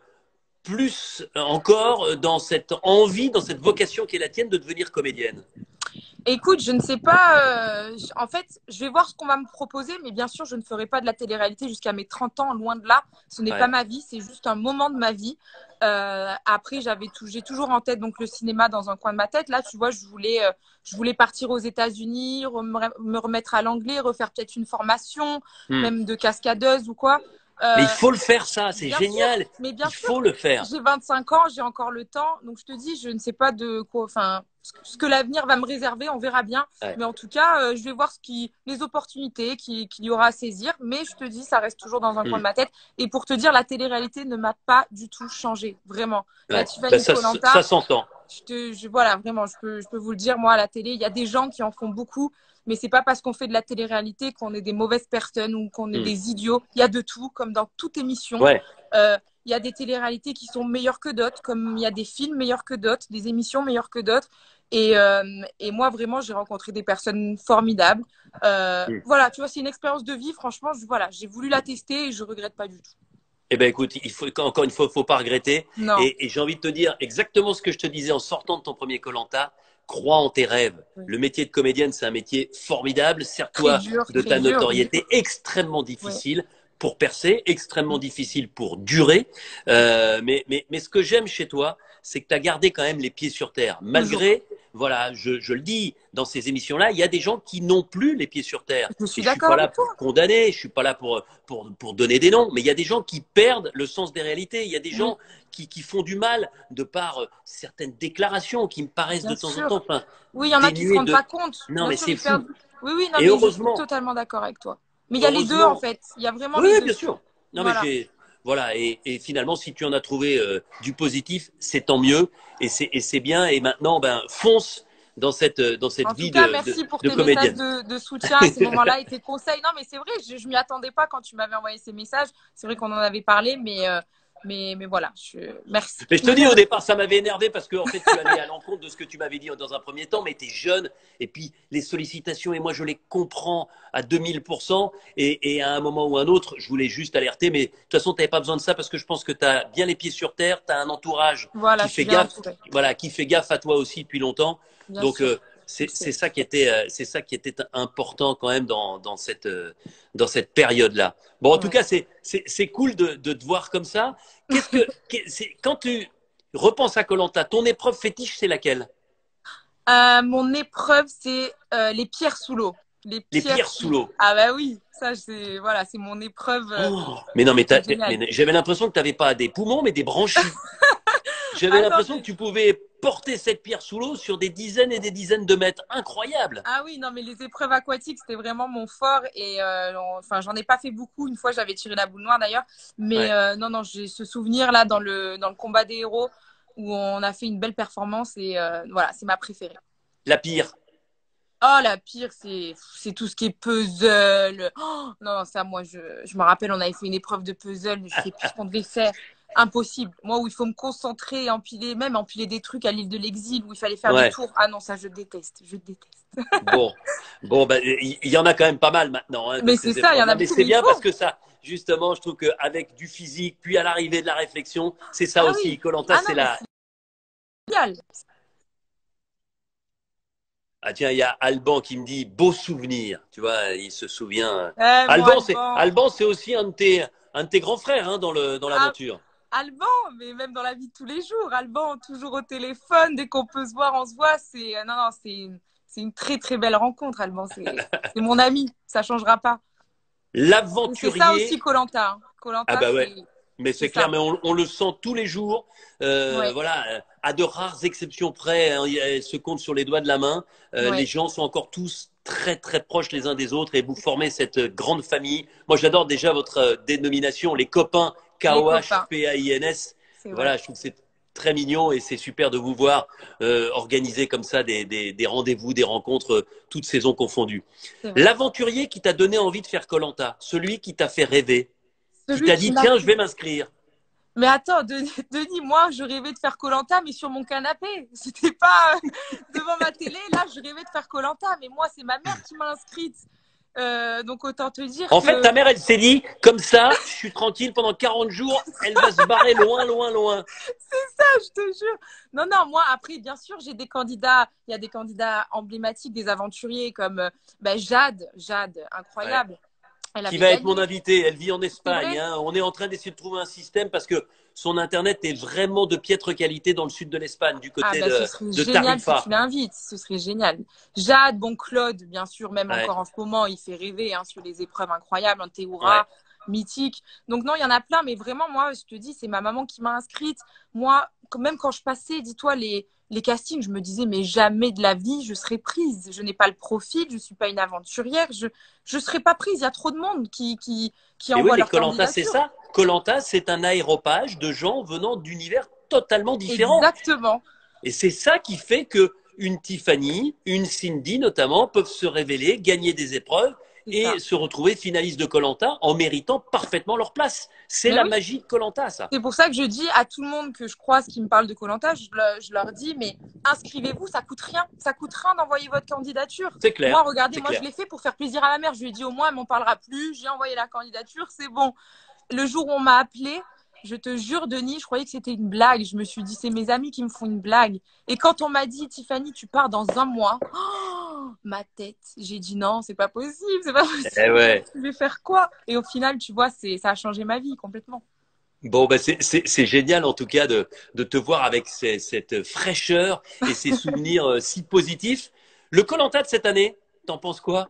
plus encore dans cette envie, dans cette vocation qui est la tienne de devenir comédienne? Écoute, je ne sais pas. En fait, je vais voir ce qu'on va me proposer, mais bien sûr, je ne ferai pas de la télé-réalité jusqu'à mes 30 ans, loin de là. Ce n'est pas Ouais, ma vie, c'est juste un moment de ma vie. Après, j'ai toujours en tête donc le cinéma dans un coin de ma tête. Là, tu vois, je voulais partir aux États-Unis, me remettre à l'anglais, refaire peut-être une formation, hmm. même de cascadeuse ou quoi. Mais il Euh, faut le faire ça, c'est Bien sûr, génial. mais bien Il sûr, faut le faire. j'ai 25 ans, j'ai encore le temps. Donc, je te dis, je ne sais pas de quoi, enfin, ce que l'avenir va me réserver, on verra bien. Ouais. Mais en tout cas, je vais voir les opportunités qu'il y aura à saisir. Mais je te dis, ça reste toujours dans un coin Hmm. de ma tête. Et pour te dire, la télé-réalité ne m'a pas du tout changé, vraiment. La Ouais. Ben Tiffany ça Koh-Lanta, s'entend. Voilà, vraiment, je peux vous le dire, moi, à la télé, il y a des gens qui en font beaucoup, mais c'est pas parce qu'on fait de la télé-réalité qu'on est des mauvaises personnes ou qu'on est Hmm. des idiots. Il y a de tout, comme dans toute émission. Ouais. Il y a des télé-réalités qui sont meilleures que d'autres, comme il y a des films meilleurs que d'autres, des émissions meilleures que d'autres. Et moi, vraiment, j'ai rencontré des personnes formidables. Hmm. Voilà, tu vois, c'est une expérience de vie. Franchement, voilà, j'ai voulu la tester et je regrette pas du tout. Eh ben écoute, encore une fois, faut pas regretter. Non. Et j'ai envie de te dire exactement ce que je te disais en sortant de ton premier Colanta. Crois en tes rêves. Oui. Le métier de comédienne, c'est un métier formidable. Sers-toi de Très ta dur, oui. notoriété extrêmement Ouais. difficile pour percer, extrêmement difficile pour durer. Mais ce que j'aime chez toi, c'est que tu as gardé quand même les pieds sur terre. Toujours. Malgré, voilà, je le dis, dans ces émissions-là, il y a des gens qui n'ont plus les pieds sur terre. Je suis Et je suis d'accord pas là avec toi. pour condamner, je suis pas là pour donner des noms, mais il y a des gens qui perdent le sens des réalités. Il y a des Oui, gens qui font du mal de par certaines déclarations qui me paraissent de bien temps en sûr. temps, enfin, Oui, il y en a qui se dénuées rendent de. pas compte. Non, Bien mais sûr, c'est ils fou. perdent. Oui, oui, non, Et mais je suis heureusement, totalement d'accord avec toi. Mais il y a les deux, en heureusement. fait. Il y a vraiment Oui, les oui, deux. bien sûr. Non, mais Voilà. voilà. Et finalement, si tu en as trouvé du positif, c'est tant mieux. Et c'est bien. Et maintenant, ben, fonce dans cette En tout vie cas, merci pour de tes messages comédienne. de soutien à ces moments-là et tes conseils. Non, mais c'est vrai, je m'y attendais pas quand tu m'avais envoyé ces messages. C'est vrai qu'on en avait parlé, mais voilà, merci. Mais je te dis, au départ, ça m'avait énervé parce que, en fait, tu allais à l'encontre de ce que tu m'avais dit dans un premier temps, mais tu es jeune, et puis les sollicitations, et moi, je les comprends à 2000%, et à un moment ou un autre, je voulais juste alerter, mais de toute façon, tu n'avais pas besoin de ça parce que je pense que tu as bien les pieds sur terre, tu as un entourage Voilà, qui je suis fait bien gaffe, entourée. voilà, qui fait gaffe à toi aussi depuis longtemps. Bien Donc, sûr, tu le c'est sais. c'est ça qui était important quand même dans cette période-là. Bon, en tout Ouais. cas, c'est cool de te voir comme ça. Quand tu repenses à Colanta, ton épreuve fétiche, c'est laquelle? Mon épreuve, c'est les pierres sous l'eau. Les Les pierres pierres sous sous. l'eau. Ah bah oui, ça c'est voilà, c'est mon épreuve. Oh, mais non, C'est génial. mais j'avais l'impression que tu n'avais pas des poumons, mais des branchies. J'avais Ah non, l'impression que tu pouvais porter cette pierre sous l'eau sur des dizaines et des dizaines de mètres. Incroyable. ah oui, non, mais les épreuves aquatiques, c'était vraiment mon fort. Et enfin, j'en ai pas fait beaucoup. Une fois, j'avais tiré la boule noire d'ailleurs. Mais Ouais. non, non, j'ai ce souvenir là dans le combat des héros où on a fait une belle performance. Et voilà, c'est ma préférée. La pire. Oh, la pire, c'est tout ce qui est puzzle. Oh, non, ça, moi, je me rappelle, on avait fait une épreuve de puzzle. Je sais plus ce qu'on devait faire. Impossible. Moi, où il faut me concentrer, empiler, même empiler des trucs à l'île de l'exil, où il fallait faire des Ouais. tours. Ah non, ça, je déteste. Je déteste. Bon, ben, il y en a quand même pas mal maintenant hein, de Mais c'est ces ça, il y en épreuves-là. a Mais beaucoup, c'est mais il bien parce faut. que ça, justement, je trouve qu'avec du physique, puis à l'arrivée de la réflexion, c'est ça Ah aussi. oui. Colanta, Ah non, c'est mais la. c'est génial. Ah tiens, il y a Alban qui me dit beau souvenir. Tu vois, il se souvient. Mon Alban. Alban, c'est aussi un de tes grands frères hein, dans Ah, l'aventure. Alban, mais même dans la vie de tous les jours. Alban, toujours au téléphone. Dès qu'on peut se voir, on se voit. Non, non, c'est une très, très belle rencontre, Alban. C'est mon ami. Ça changera pas. Et c'est ça aussi, L'aventurier. Colanta. Ah Colanta, bah ouais. Mais c'est c'est clair, ça. mais on le sent tous les jours. Ouais, Voilà, à de rares exceptions près, hein, elle se compte sur les doigts de la main. Les ouais. gens sont encore tous très très proches les uns des autres et vous formez cette grande famille. Moi, j'adore déjà votre dénomination, les copains Les copains. KOHPAINS. C'est vrai. Voilà, je trouve que c'est très mignon et c'est super de vous voir organiser comme ça des rendez-vous, des rencontres, toutes saisons confondues. C'est vrai. L'aventurier qui t'a donné envie de faire Colanta, celui qui t'a fait rêver, qui Celui t'a qui dit m'a tiens, je vais m'inscrire. Mais attends, Denis, moi, je rêvais de faire Colanta, mais sur mon canapé. C'était pas devant ma télé. Là, je rêvais de faire Colanta, mais moi, c'est ma mère qui m'a inscrite. Donc, autant te dire En fait, que ta mère, elle s'est dit, comme ça, je suis tranquille pendant 40 jours, elle va se barrer loin, loin, loin. c'est ça, je te jure. Non, non, moi, après, bien sûr, j'ai des candidats. Il y a des candidats emblématiques, des aventuriers comme Jade, Ouais. incroyable. Elle Qui avait va être mon gagné. invitée, elle vit en C'est Espagne. vrai? Hein. On est en train d'essayer de trouver un système parce que son Internet est vraiment de piètre qualité dans le sud de l'Espagne, du Ah côté ben ce serait de génial si tu Tarifa. l'invites, ce serait génial. Jade, bon Claude, bien sûr, même Ouais, encore en ce moment, il fait rêver hein, sur les épreuves incroyables, un ouais. Théoura, mythique. Donc non, il y en a plein, mais vraiment, moi, je te dis, c'est ma maman qui m'a inscrite. Moi, même quand je passais, dis-toi, les castings, je me disais, mais jamais de la vie, je serais prise. Je n'ai pas le profil, je suis pas une aventurière, je serais pas prise. Il y a trop de monde qui Et oui, envoie mais leur Colanta, c'est candidature. ça. Colanta, c'est un aéropage de gens venant d'univers totalement différents. Exactement. Et c'est ça qui fait que une Tiffany, une Cindy notamment, peuvent se révéler, gagner des épreuves et se retrouver finalistes de koh en méritant parfaitement leur place. C'est la magie de koh, ça. C'est pour ça que je dis à tout le monde que je croise qui me parle de koh, je leur dis, mais inscrivez-vous, ça coûte rien. Ça coûte rien d'envoyer votre candidature. C'est clair. Moi, regardez, moi, je l'ai fait pour faire plaisir à la mère. Je lui ai dit, au moins, elle m'en parlera plus. J'ai envoyé la candidature, c'est bon. Le jour où on m'a appelé, je te jure, Denis, je croyais que c'était une blague. Je me suis dit, c'est mes amis qui me font une blague. Et quand on m'a dit, Tiffany, tu pars dans un mois, oh, ma tête, j'ai dit non, c'est pas possible, c'est pas possible. Je vais faire quoi? Et au final, tu vois, ça a changé ma vie complètement. Bon, bah c'est génial en tout cas de te voir avec cette fraîcheur et ces souvenirs si positifs. Le koh de cette année, t'en penses quoi?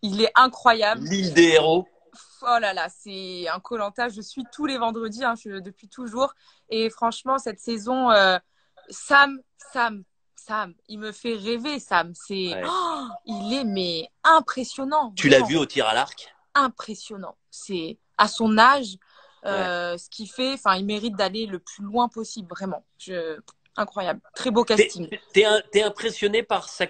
Il est incroyable. L'île des héros. Oh là là, c'est un koh. Je suis tous les vendredis depuis toujours. Et franchement, cette saison, Sam, il me fait rêver, Sam. Il est mais impressionnant. Tu l'as vu au tir à l'arc? Impressionnant. C'est à son âge, ce qu'il fait. Enfin, il mérite d'aller le plus loin possible, vraiment. Incroyable. Très beau casting. T'es impressionné par sa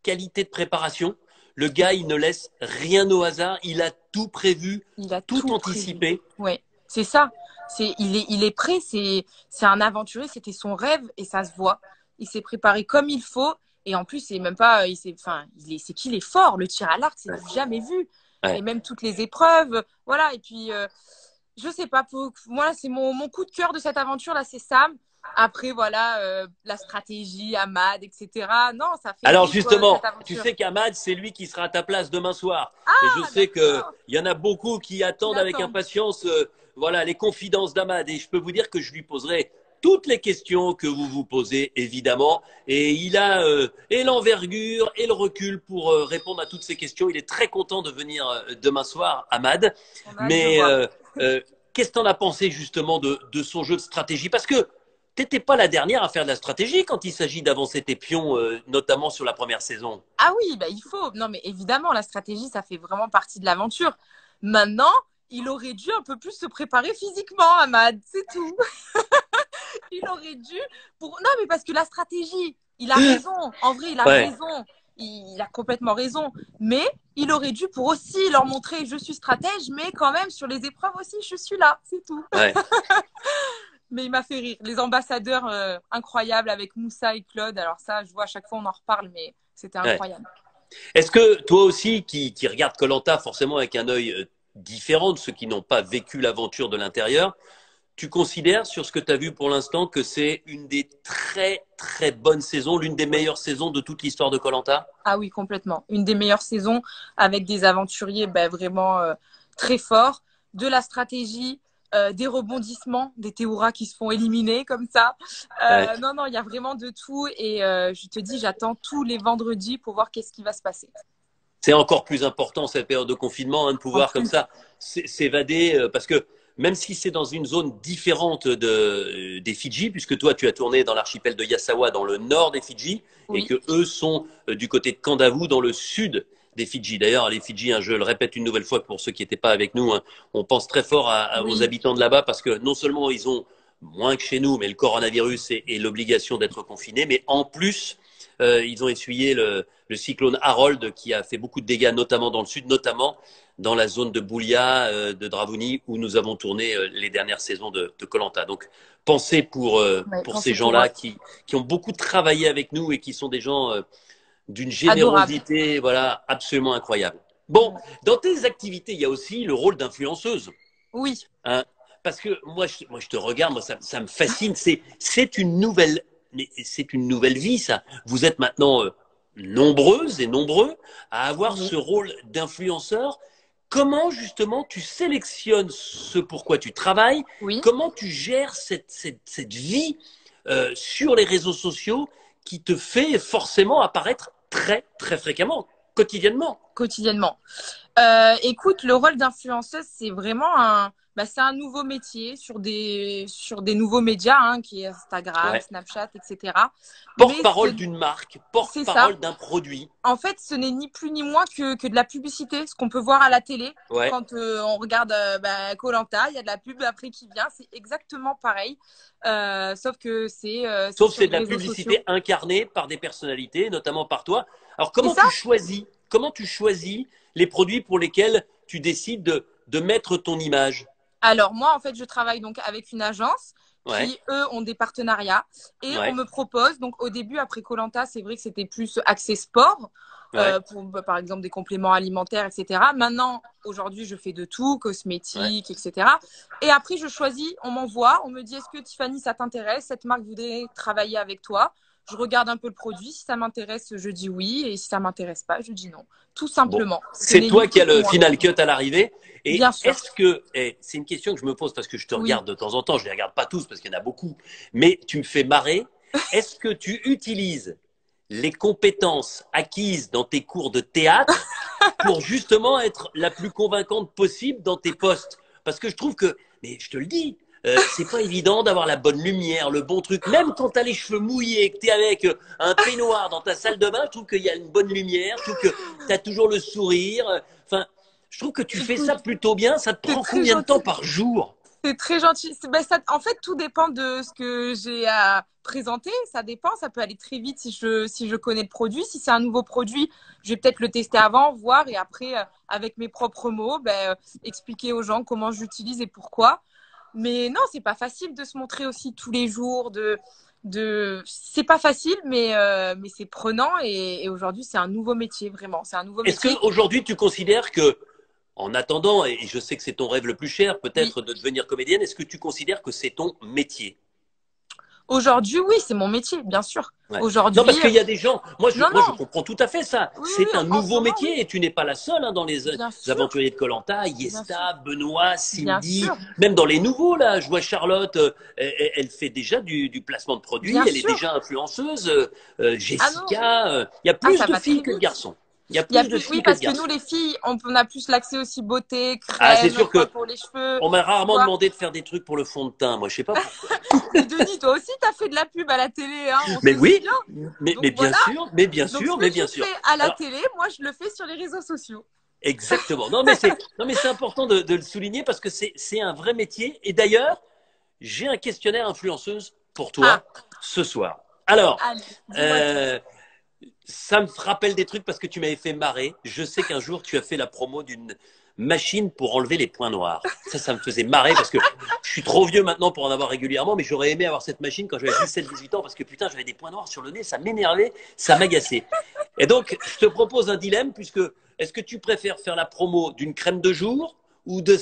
qualité de préparation? Le gars, il ne laisse rien au hasard. Il a tout prévu, tout anticipé. Oui, c'est ça. Il est prêt. C'est un aventurier. C'était son rêve et ça se voit. Il s'est préparé comme il faut. Et en plus, c'est même pas. C'est qu'il est fort. Le tir à l'arc, c'est jamais vu. Et même toutes les épreuves. Voilà. Et puis, je sais pas. Moi, c'est mon coup de cœur de cette aventure là, c'est Sam. Après, voilà, la stratégie, Ahmad, etc. Non, ça fait. Alors, justement, tu sais qu'Ahmad, c'est lui qui sera à ta place demain soir. Et je sais qu'il y en a beaucoup qui attendent avec impatience voilà, les confidences d'Ahmad. Et je peux vous dire que je lui poserai toutes les questions que vous vous posez, évidemment. Et il a et l'envergure et le recul pour répondre à toutes ces questions. Il est très content de venir demain soir, Ahmad. Mais qu'est-ce que tu en as pensé, justement, de son jeu de stratégie? Parce que t'étais pas la dernière à faire de la stratégie quand il s'agit d'avancer tes pions, notamment sur la première saison. Ah oui, bah il faut. Non, mais évidemment, la stratégie, ça fait vraiment partie de l'aventure. Maintenant, il aurait dû un peu plus se préparer physiquement, Ahmad. C'est tout. Il aurait dû. Non, mais parce que la stratégie, il a raison. En vrai, il a raison. Il a complètement raison. Mais il aurait dû pour aussi leur montrer je suis stratège, mais quand même, sur les épreuves aussi, je suis là. C'est tout. Ouais. Mais il m'a fait rire. Les ambassadeurs incroyables avec Moussa et Claude. Alors ça, je vois à chaque fois on en reparle, mais c'était incroyable. Est-ce que toi aussi, qui regarde koh forcément avec un œil différent de ceux qui n'ont pas vécu l'aventure de l'intérieur, tu considères sur ce que tu as vu pour l'instant que c'est une des très très bonnes saisons, l'une des meilleures saisons de toute l'histoire de koh? Ah oui, complètement. Une des meilleures saisons avec des aventuriers vraiment très forts, de la stratégie, des rebondissements, des Théouras qui se font éliminer comme ça. Non, il y a vraiment de tout. Et je te dis, j'attends tous les vendredis pour voir qu'est-ce qui va se passer. C'est encore plus important cette période de confinement, de pouvoir comme ça s'évader, parce que même si c'est dans une zone différente des Fidji, puisque toi tu as tourné dans l'archipel de Yasawa dans le nord des Fidji, et que eux sont du côté de Kandavu dans le sud des Fidji. D'ailleurs, les Fidji, je le répète une nouvelle fois pour ceux qui n'étaient pas avec nous, on pense très fort aux habitants de là-bas parce que non seulement ils ont moins que chez nous, mais le coronavirus et l'obligation d'être confinés, mais en plus, ils ont essuyé le cyclone Harold qui a fait beaucoup de dégâts, notamment dans le sud, notamment dans la zone de Boulia, de Dravouni, où nous avons tourné les dernières saisons de koh. Donc, pensez pour ces gens-là qui ont beaucoup travaillé avec nous et qui sont des gens d'une générosité absolument incroyable. Bon, dans tes activités, il y a aussi le rôle d'influenceuse. Oui. Parce que moi, je te regarde, ça me fascine. C'est une nouvelle vie, ça. Vous êtes maintenant nombreuses et nombreux à avoir ce rôle d'influenceur. Comment justement tu sélectionnes ce pourquoi tu travailles? Comment tu gères cette vie sur les réseaux sociaux qui te fait forcément apparaître très très fréquemment, quotidiennement? Écoute, le rôle d'influenceuse, c'est vraiment c'est un nouveau métier sur des nouveaux médias, hein, qui est Instagram, Ouais. Snapchat, etc. Mais Porte-parole d'une marque, c'est ça. porte-parole d'un produit. En fait, ce n'est ni plus ni moins que de la publicité, ce qu'on peut voir à la télé. Ouais. Quand on regarde koh, il y a de la pub après qui vient. C'est exactement pareil, sauf que c'est Sauf que sur c'est de les la réseaux sociaux. publicité incarnée par des personnalités, notamment par toi. Alors, C'est ça. comment tu choisis les produits pour lesquels tu décides de mettre ton image? Alors moi, en fait, je travaille donc avec une agence Ouais, qui, eux, ont des partenariats et on ouais, me propose, donc au début, après koh, c'est vrai que c'était plus axé sport, ouais, pour, par exemple, des compléments alimentaires, etc. Maintenant, aujourd'hui, je fais de tout, ouais. cosmétiques, etc. Et après, je choisis, on m'envoie, on me dit, est-ce que Tiffany, ça t'intéresse? Cette marque voudrait travailler avec toi. Je regarde un peu le produit. Si ça m'intéresse, je dis oui. Et si ça m'intéresse pas, je dis non. Tout Bon, simplement. Ce c'est n'est ni toi qui plus as ni le moins. final cut à l'arrivée. Et Bien sûr. est-ce que, et c'est une question que je me pose parce que je te Oui. regarde de temps en temps, je les regarde pas tous parce qu'il y en a beaucoup, mais tu me fais marrer. Est-ce que tu utilises les compétences acquises dans tes cours de théâtre pour justement être la plus convaincante possible dans tes postes? Parce que je trouve que, mais je te le dis, c'est pas évident d'avoir la bonne lumière, le bon truc. Même quand tu as les cheveux mouillés, que tu es avec un peignoir dans ta salle de bain, je trouve qu'il y a une bonne lumière, je trouve que tu as toujours le sourire. Enfin, je trouve que tu fais ça Écoute, plutôt bien. Ça te c'est prend très combien de temps gentil. par jour? C'est très gentil. En fait, tout dépend de ce que j'ai à présenter. Ça dépend. Ça peut aller très vite si je connais le produit. Si c'est un nouveau produit, je vais peut-être le tester avant, voir et après, avec mes propres mots, expliquer aux gens comment j'utilise et pourquoi. Mais non, c'est pas facile de se montrer aussi tous les jours. C'est pas facile, mais c'est prenant. Et aujourd'hui, c'est un nouveau métier, vraiment. C'est un nouveau Est-ce métier. qu'aujourd'hui tu considères que, en attendant, et je sais que c'est ton rêve le plus cher, Oui. peut-être de devenir comédienne, est-ce que tu considères que c'est ton métier? Aujourd'hui, oui, c'est mon métier, bien sûr. Ouais. Non, Aujourd'hui, parce qu'il y a des gens, non, moi je non. comprends tout à fait ça. Oui, oui, C'est un en ce nouveau moment, oui. métier et tu n'es pas la seule hein, dans Bien les sûr, aventuriers de koh bien sûr, Yesta, Benoît, bien Cindy, sûr, même dans les nouveaux, là, je vois Charlotte, elle fait déjà du placement de produits, bien elle est sûr. déjà influenceuse, Ah non, Jessica, il y a ah, plus ça de va filles très que de vite. garçons. Il y a Il y a plus de plus, oui, filles que de parce que nous, garçons. les filles, on a plus l'accès aussi beauté, Ah, c'est crème, sûr que pour les cheveux, on m'a tu rarement vois. demandé de faire des trucs pour le fond de teint, moi je sais pas pourquoi. Mais Denis, toi aussi, t'as fait de la pub à la télé, hein, on Mais se oui, souvient. mais Donc bien voilà. sûr, mais bien Donc ce sûr, que mais tu bien sûr. fais à la Alors, télé, moi, je le fais sur les réseaux sociaux. exactement. Non, mais c'est important de le souligner parce que c'est un vrai métier. Et d'ailleurs, j'ai un questionnaire influenceuse pour Ah, toi ce soir. Alors, allez, dis-moi tout. euh, ça me rappelle des trucs parce que tu m'avais fait marrer. Je sais qu'un jour, tu as fait la promo d'une machine pour enlever les points noirs. Ça me faisait marrer parce que je suis trop vieux maintenant pour en avoir régulièrement, mais j'aurais aimé avoir cette machine quand j'avais 17, 18 ans parce que putain, j'avais des points noirs sur le nez, ça m'énervait, ça m'agaçait. Et donc, je te propose un dilemme puisque est-ce que tu préfères faire la promo d'une crème de jour ou de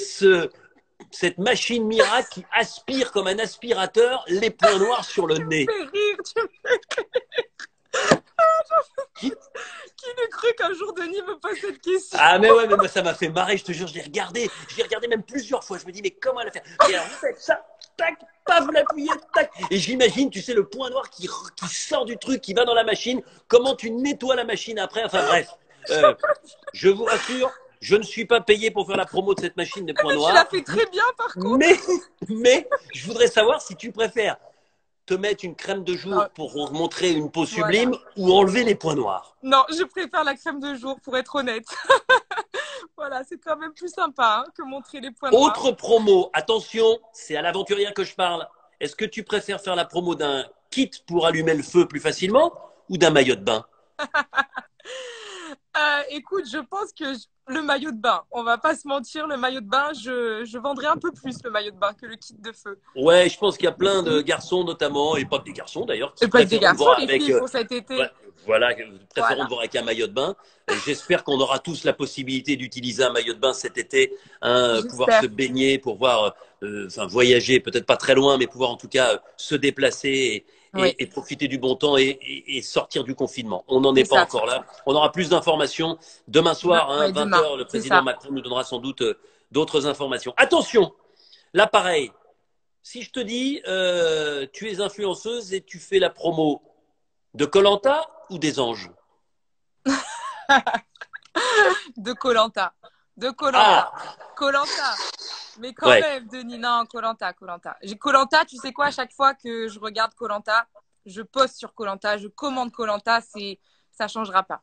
cette machine miracle qui aspire comme un aspirateur les points noirs sur le Tu me nez? fais rire, qui l'eût cru qu'un jour Denis me pose cette question? Ah mais ouais, mais moi ça m'a fait marrer, je te jure, je l'ai regardé même plusieurs fois. Je me dis mais comment elle a fait? Et alors vous faites ça, tac, paf, vous l'appuyez, tac. Et j'imagine, tu sais, le point noir qui sort du truc, qui va dans la machine. Comment tu nettoies la machine après? Enfin bref, euh, je vous rassure, je ne suis pas payé pour faire la promo de cette machine des Ah, points mais tu l'as noirs. fait très bien, par contre. Mais, mais, je voudrais savoir si tu préfères te mettre une crème de Non, jour pour montrer une peau voilà. sublime ou enlever les points noirs. Non, je préfère la crème de jour, pour être honnête. Voilà, c'est quand même plus sympa, hein, que montrer les points noirs. Autre promo, attention, c'est à l'aventurière que je parle. Est-ce que tu préfères faire la promo d'un kit pour allumer le feu plus facilement ou d'un maillot de bain? Écoute, je pense que le maillot de bain, on va pas se mentir, le maillot de bain, je vendrais un peu plus le maillot de bain que le kit de feu. Ouais, je pense qu'il y a plein de garçons notamment, et pas que des garçons d'ailleurs, Et qui pas que des préféreront te garçons, voir les avec, filles, pour cet ouais, été. voilà, préféreront te Voilà. voir avec un maillot de bain. Et j'espère qu'on aura tous la possibilité d'utiliser un maillot de bain cet été, hein, pouvoir se J'espère. baigner, pouvoir enfin, voyager, peut-être pas très loin, mais pouvoir en tout cas se déplacer Oui, et profiter du bon temps et sortir du confinement. On n'en est c'est pas ça. encore là. On aura plus d'informations demain soir, hein, Ouais, 20 demain, heures. Le c'est président ça. Macron nous donnera sans doute d'autres informations. Attention, là pareil. Si je te dis, tu es influenceuse et tu fais la promo de koh ou des anges? De koh De koh Ah, koh Mais quand ouais. même, Denis, non, koh J'ai koh tu sais quoi, à chaque fois que je regarde koh je poste sur koh je commande koh ça changera pas.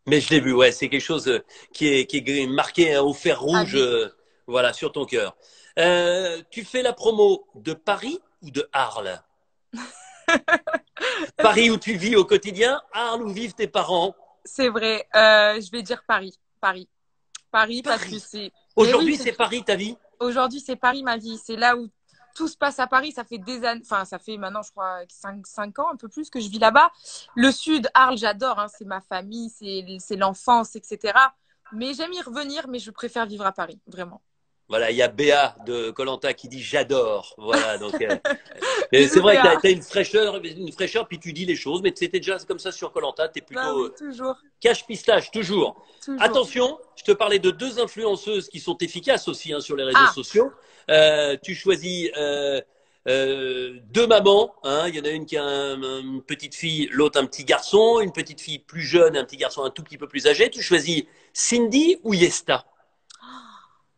Mais je l'ai vu, ouais, c'est quelque chose qui est marqué hein, au fer À rouge, vie. voilà, sur ton cœur. Tu fais la promo de Paris ou de Arles? Paris où tu vis au quotidien, Arles où vivent tes parents. C'est vrai, je vais dire Paris. Paris parce que Paris. c'est. Mais oui, Aujourd'hui, c'est Paris ta vie? aujourd'hui, c'est Paris ma vie. C'est là où tout se passe à Paris. Ça fait des années, enfin, ça fait maintenant, je crois, 5 ans, un peu plus que je vis là-bas. Le Sud, Arles, j'adore. Hein, c'est ma famille, c'est l'enfance, etc. Mais j'aime y revenir, mais je préfère vivre à Paris, vraiment. Voilà, il y a Béa de Colanta qui dit j'adore. Voilà, donc c'est Bisous, vrai que Béa. tu as une fraîcheur, puis tu dis les choses, mais c'était déjà comme ça sur Colanta. Tu es Bah plutôt oui, toujours, cache pistache, toujours. toujours. Attention, je te parlais de deux influenceuses qui sont efficaces aussi hein, sur les réseaux Ah, sociaux. Tu choisis deux mamans. Hein. Il y en a une qui a une petite fille, l'autre un petit garçon, une petite fille plus jeune, un petit garçon un tout petit peu plus âgé. Tu choisis Cindy ou Yesta?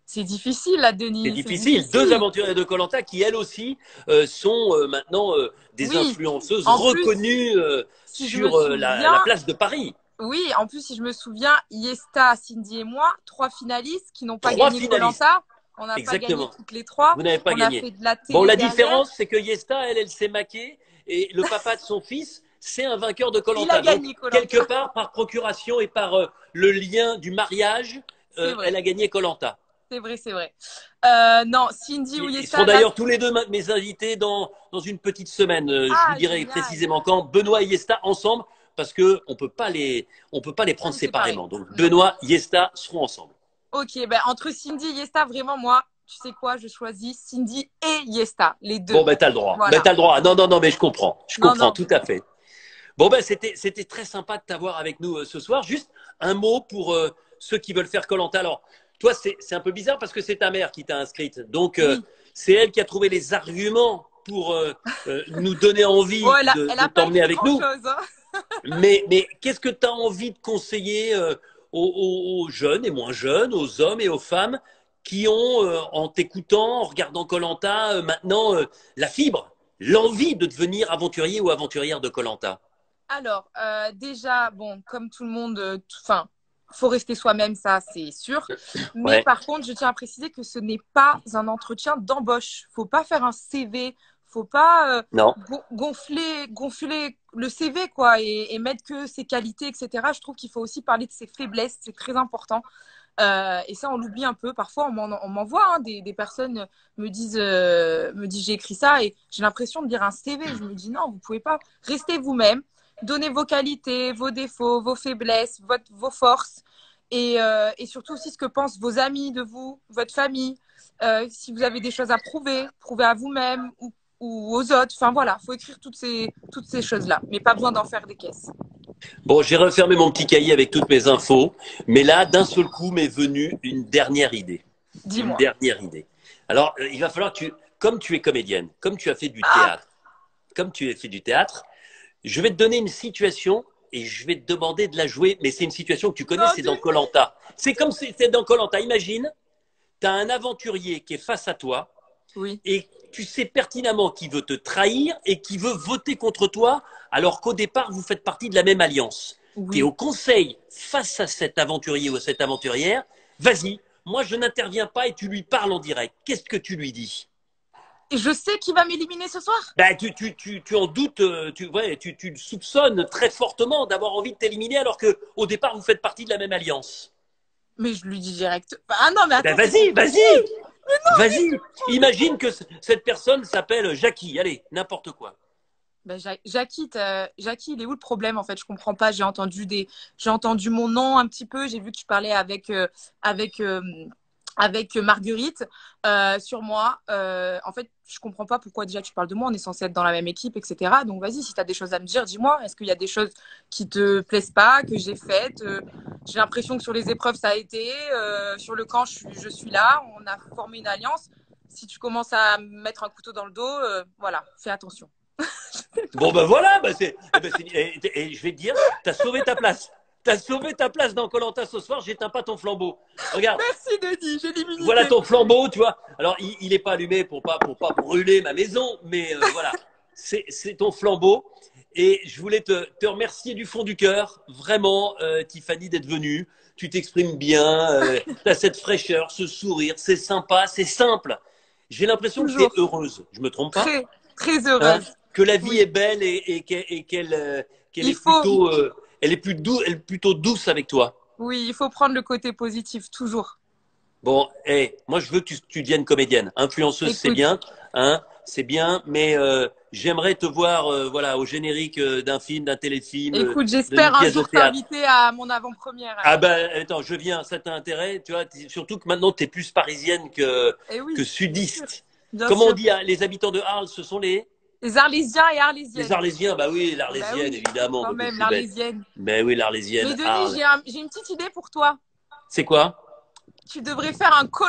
c'est difficile là, C'est Denis, c'est difficile. Deux difficile. aventuriers de Colanta qui, elles aussi, sont maintenant des Oui, influenceuses en plus, reconnues si je me sur souviens, la place de Paris. oui, en plus, si je me souviens, Iesta, Cindy et moi, 3 finalistes qui n'ont pas Trois gagné koh finalistes. On n'a pas gagné Exactement. toutes les trois. Vous n'avez pas On a gagné. fait de la Bon, télé la derrière. différence, c'est que Yesta, elle s'est maquée et le papa de son fils, c'est un vainqueur de Il a Colanta. Donc, gagné quelque Colanta. part, par procuration et par le lien du mariage, C'est elle vrai, a gagné Colanta. c'est vrai, c'est vrai. Non, Cindy ou Ils seront Iesta, là. d'ailleurs tous les deux mes invités dans une petite semaine. Je vous Ah, dirai génial. précisément quand. Benoît et Yesta ensemble, parce que on peut pas les prendre C'est séparé. séparément. Donc Non. Benoît, Yesta seront ensemble. Ok, ben entre Cindy et Iesta, vraiment, moi, tu sais quoi, je choisis Cindy et Iesta, les deux. Bon, ben t'as le droit. Ben Voilà. t'as le droit. Non, non, non, mais je comprends. Je Non, comprends non. tout à fait. Bon, ben c'était très sympa de t'avoir avec nous ce soir. Juste un mot pour ceux qui veulent faire Colanta. Alors, toi, c'est un peu bizarre parce que c'est ta mère qui t'a inscrite. Donc, Oui. c'est elle qui a trouvé les arguments pour nous donner Bon, envie elle de a pas t'emmener écrit avec nous. grand-chose, hein. Mais qu'est-ce que tu as envie de conseiller aux jeunes et moins jeunes, aux hommes et aux femmes qui ont, en t'écoutant, en regardant Colanta, maintenant la fibre, l'envie de devenir aventurier ou aventurière de Colanta? Alors, déjà, bon, comme tout le monde, enfin, faut rester soi-même, ça, c'est sûr. Mais Ouais, par contre, je tiens à préciser que ce n'est pas un entretien d'embauche. Faut pas faire un CV. Faut pas non. gonfler le CV, quoi, et mettre que ses qualités, etc. Je trouve qu'il faut aussi parler de ses faiblesses. C'est très important. Et ça, on l'oublie un peu. Parfois, on m'envoie hein, des personnes me disent j'ai écrit ça et j'ai l'impression de lire un CV. Je me dis non, vous pouvez pas. Restez vous-même. Donnez vos qualités, vos défauts, vos faiblesses, vos forces. Et surtout aussi ce que pensent vos amis de vous, votre famille. Si vous avez des choses à prouver, prouvez à vous-même ou aux autres. Enfin voilà, faut écrire toutes ces choses-là. Mais pas besoin d'en faire des caisses. Bon, j'ai refermé mon petit cahier avec toutes mes infos, mais là, d'un seul coup, m'est venue une dernière idée. Une Dis-moi. dernière idée. Alors, il va falloir que comme tu es comédienne, comme tu as fait du Ah, théâtre, comme tu as fait du théâtre, je vais te donner une situation et je vais te demander de la jouer, mais c'est une situation que tu connais, non, c'est dans Colanta. C'est comme si c'était dans Colanta. Imagine, tu as un aventurier qui est face à toi oui, et tu sais pertinemment qu'il veut te trahir et qu'il veut voter contre toi, alors qu'au départ, vous faites partie de la même alliance. Tu es oui. au conseil face à cet aventurier ou à cette aventurière. Vas-y, moi je n'interviens pas et tu lui parles en direct. Qu'est-ce que tu lui dis? Et je sais qui va m'éliminer ce soir. Ben, tu en doutes, ouais, tu le soupçonnes très fortement d'avoir envie de t'éliminer alors que au départ vous faites partie de la même alliance. Mais je lui dis direct. Ah non, mais Eh ben attends, c'est vas-y, vas-y, compliqué. vas-y. Imagine que cette personne s'appelle Jackie. Allez, n'importe quoi. Ben, Jackie, il est où le problème en fait? Je comprends pas. J'ai entendu mon nom un petit peu. J'ai vu que tu parlais avec, euh, avec Marguerite sur moi. En fait, je comprends pas pourquoi déjà tu parles de moi. On est censé être dans la même équipe, etc. Donc vas-y, si tu as des choses à me dire, dis-moi. Est-ce qu'il y a des choses qui te plaisent pas, que j'ai faites? J'ai l'impression que sur les épreuves, ça a été. Sur le camp, je suis là. On a formé une alliance. Si tu commences à me mettre un couteau dans le dos, voilà, fais attention. Bon ben voilà, ben et je vais te dire, t'as sauvé ta place. T'as sauvé ta place dans koh ce soir, j'éteins pas ton flambeau. Regarde. Merci Denis, j'ai l'immunité. Voilà ton flambeau, tu vois. Alors, il est pas allumé pour pas brûler ma maison, mais voilà, c'est ton flambeau. Et je voulais te remercier du fond du cœur, vraiment, Tiffany, d'être venue. Tu t'exprimes bien, tu as cette fraîcheur, ce sourire, c'est sympa, c'est simple. J'ai l'impression que tu es heureuse. Je me trompe pas? Très, très Hein? heureuse. Que la vie Oui. est belle et qu'elle Il est faut, plutôt, elle est plutôt douce avec toi. oui, il faut prendre le côté positif, toujours. Bon, hey, moi je veux que tu deviennes comédienne. Influenceuse, c'est Écoute, bien, hein, c'est bien, mais j'aimerais te voir, voilà, au générique d'un film, d'un téléfilm, d'une j'espère un pièce de jour théâtre. t'inviter à mon avant-première. Ah Alors. ben, attends, je viens, ça t'a intérêt, tu vois, surtout que maintenant tu es plus parisienne Eh oui, que bien sûr, sudiste. bien Comment on sûr. dit, hein, les habitants de Arles, ce sont Les Arlésiens et les Arlésiennes. Arlésiens, bah oui, Bah l'Arlésienne, oui, évidemment, quand bah, que je même, suis bête. l'Arlésienne. Ben oui, Mais l'Arlésienne, Denis, Arles. j'ai une petite idée pour toi. C'est quoi? Tu devrais faire un koh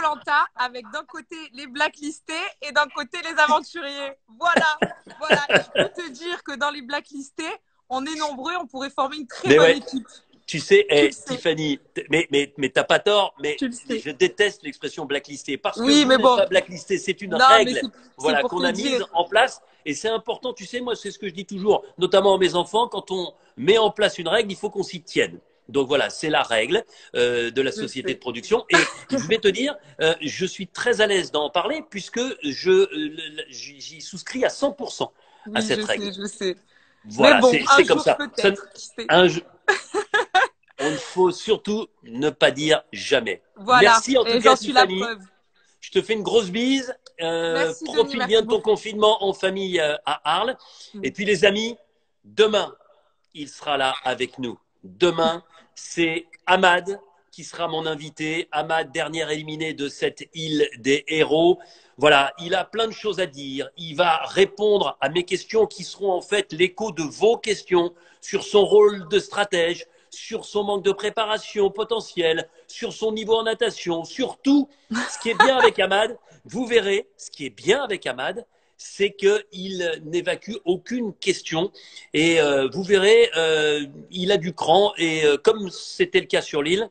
avec d'un côté les blacklistés et d'un côté les aventuriers. Voilà, voilà. Et je peux te dire que dans les blacklistés, on est nombreux, on pourrait former une très Mais bonne ouais. équipe. Tu sais, Tu le sais, Tiffany, mais t'as pas tort, mais tu le sais. je déteste l'expression blacklisté parce que Oui, vous mais n'êtes bon, pas blacklisté, c'est une non, mais règle, c'est voilà, pour qu'on te a mise dire. en place et c'est important. Tu sais, moi, c'est ce que je dis toujours, notamment à mes enfants, quand on met en place une règle, il faut qu'on s'y tienne. Donc voilà, c'est la règle de la Je société de sais. production. Et je vais te dire, je suis très à l'aise d'en parler puisque j'y souscris à 100% à Oui, cette règle. je sais. Mais Voilà, bon, un c'est comme jour ça. peut-être, qui sait. Un, on ne faut surtout ne pas dire jamais. Voilà, Merci en tout et cas, j'en suis la Tiffany. preuve. Je te fais une grosse bise. Merci Denis, Profite bien merci de ton beaucoup. confinement en famille à Arles. Et puis les amis, demain, il sera là avec nous. Demain, c'est Ahmad qui sera mon invité. Ahmad, dernier éliminé de cette île des héros. Voilà, il a plein de choses à dire. Il va répondre à mes questions qui seront en fait l'écho de vos questions sur son rôle de stratège, sur son manque de préparation potentielle, sur son niveau en natation, sur tout. Ce qui est bien avec Ahmad, vous verrez, ce qui est bien avec Ahmad, c'est qu'il n'évacue aucune question et vous verrez, il a du cran et comme c'était le cas sur l'île,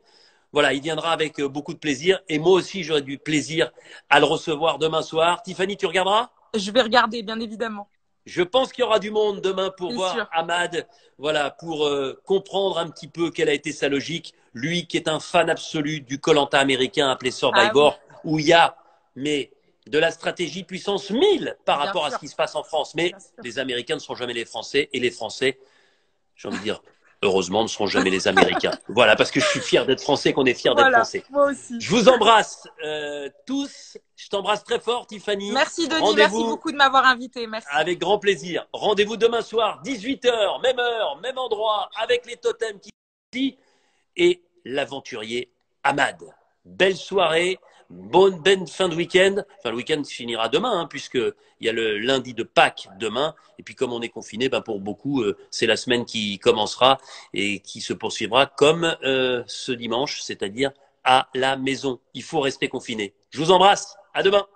voilà, il viendra avec beaucoup de plaisir et moi aussi j'aurai du plaisir à le recevoir demain soir. Tiffany, tu regarderas? Je vais regarder, bien évidemment. Je pense qu'il y aura du monde demain pour C'est voir sûr. Ahmad, voilà, pour comprendre un petit peu quelle a été sa logique. Lui qui est un fan absolu du koh américain appelé Ah oui, Survivor, où il y a mais de la stratégie puissance 1000 par bien rapport à ce sûr, qui se passe en France. Mais bien sûr. les Américains ne sont jamais les Français et les Français, j'ai envie de dire, heureusement, ne seront jamais les Américains. Voilà, parce que je suis fier d'être Français, qu'on est fier d'être Voilà, Français. moi aussi. Je vous embrasse tous. Je t'embrasse très fort, Tiffany. Merci Denis, merci Rendez-vous beaucoup de m'avoir invité. Merci. avec grand plaisir. Rendez-vous demain soir, 18h, même endroit, avec les totems qui et l'aventurier Ahmad. Belle soirée, bonne fin de week-end. Enfin, le week-end finira demain, hein, puisqu'il y a le lundi de Pâques demain. Et puis, comme on est confiné, ben, pour beaucoup, c'est la semaine qui commencera et qui se poursuivra comme ce dimanche, c'est-à-dire à la maison. Il faut rester confiné. Je vous embrasse. À demain.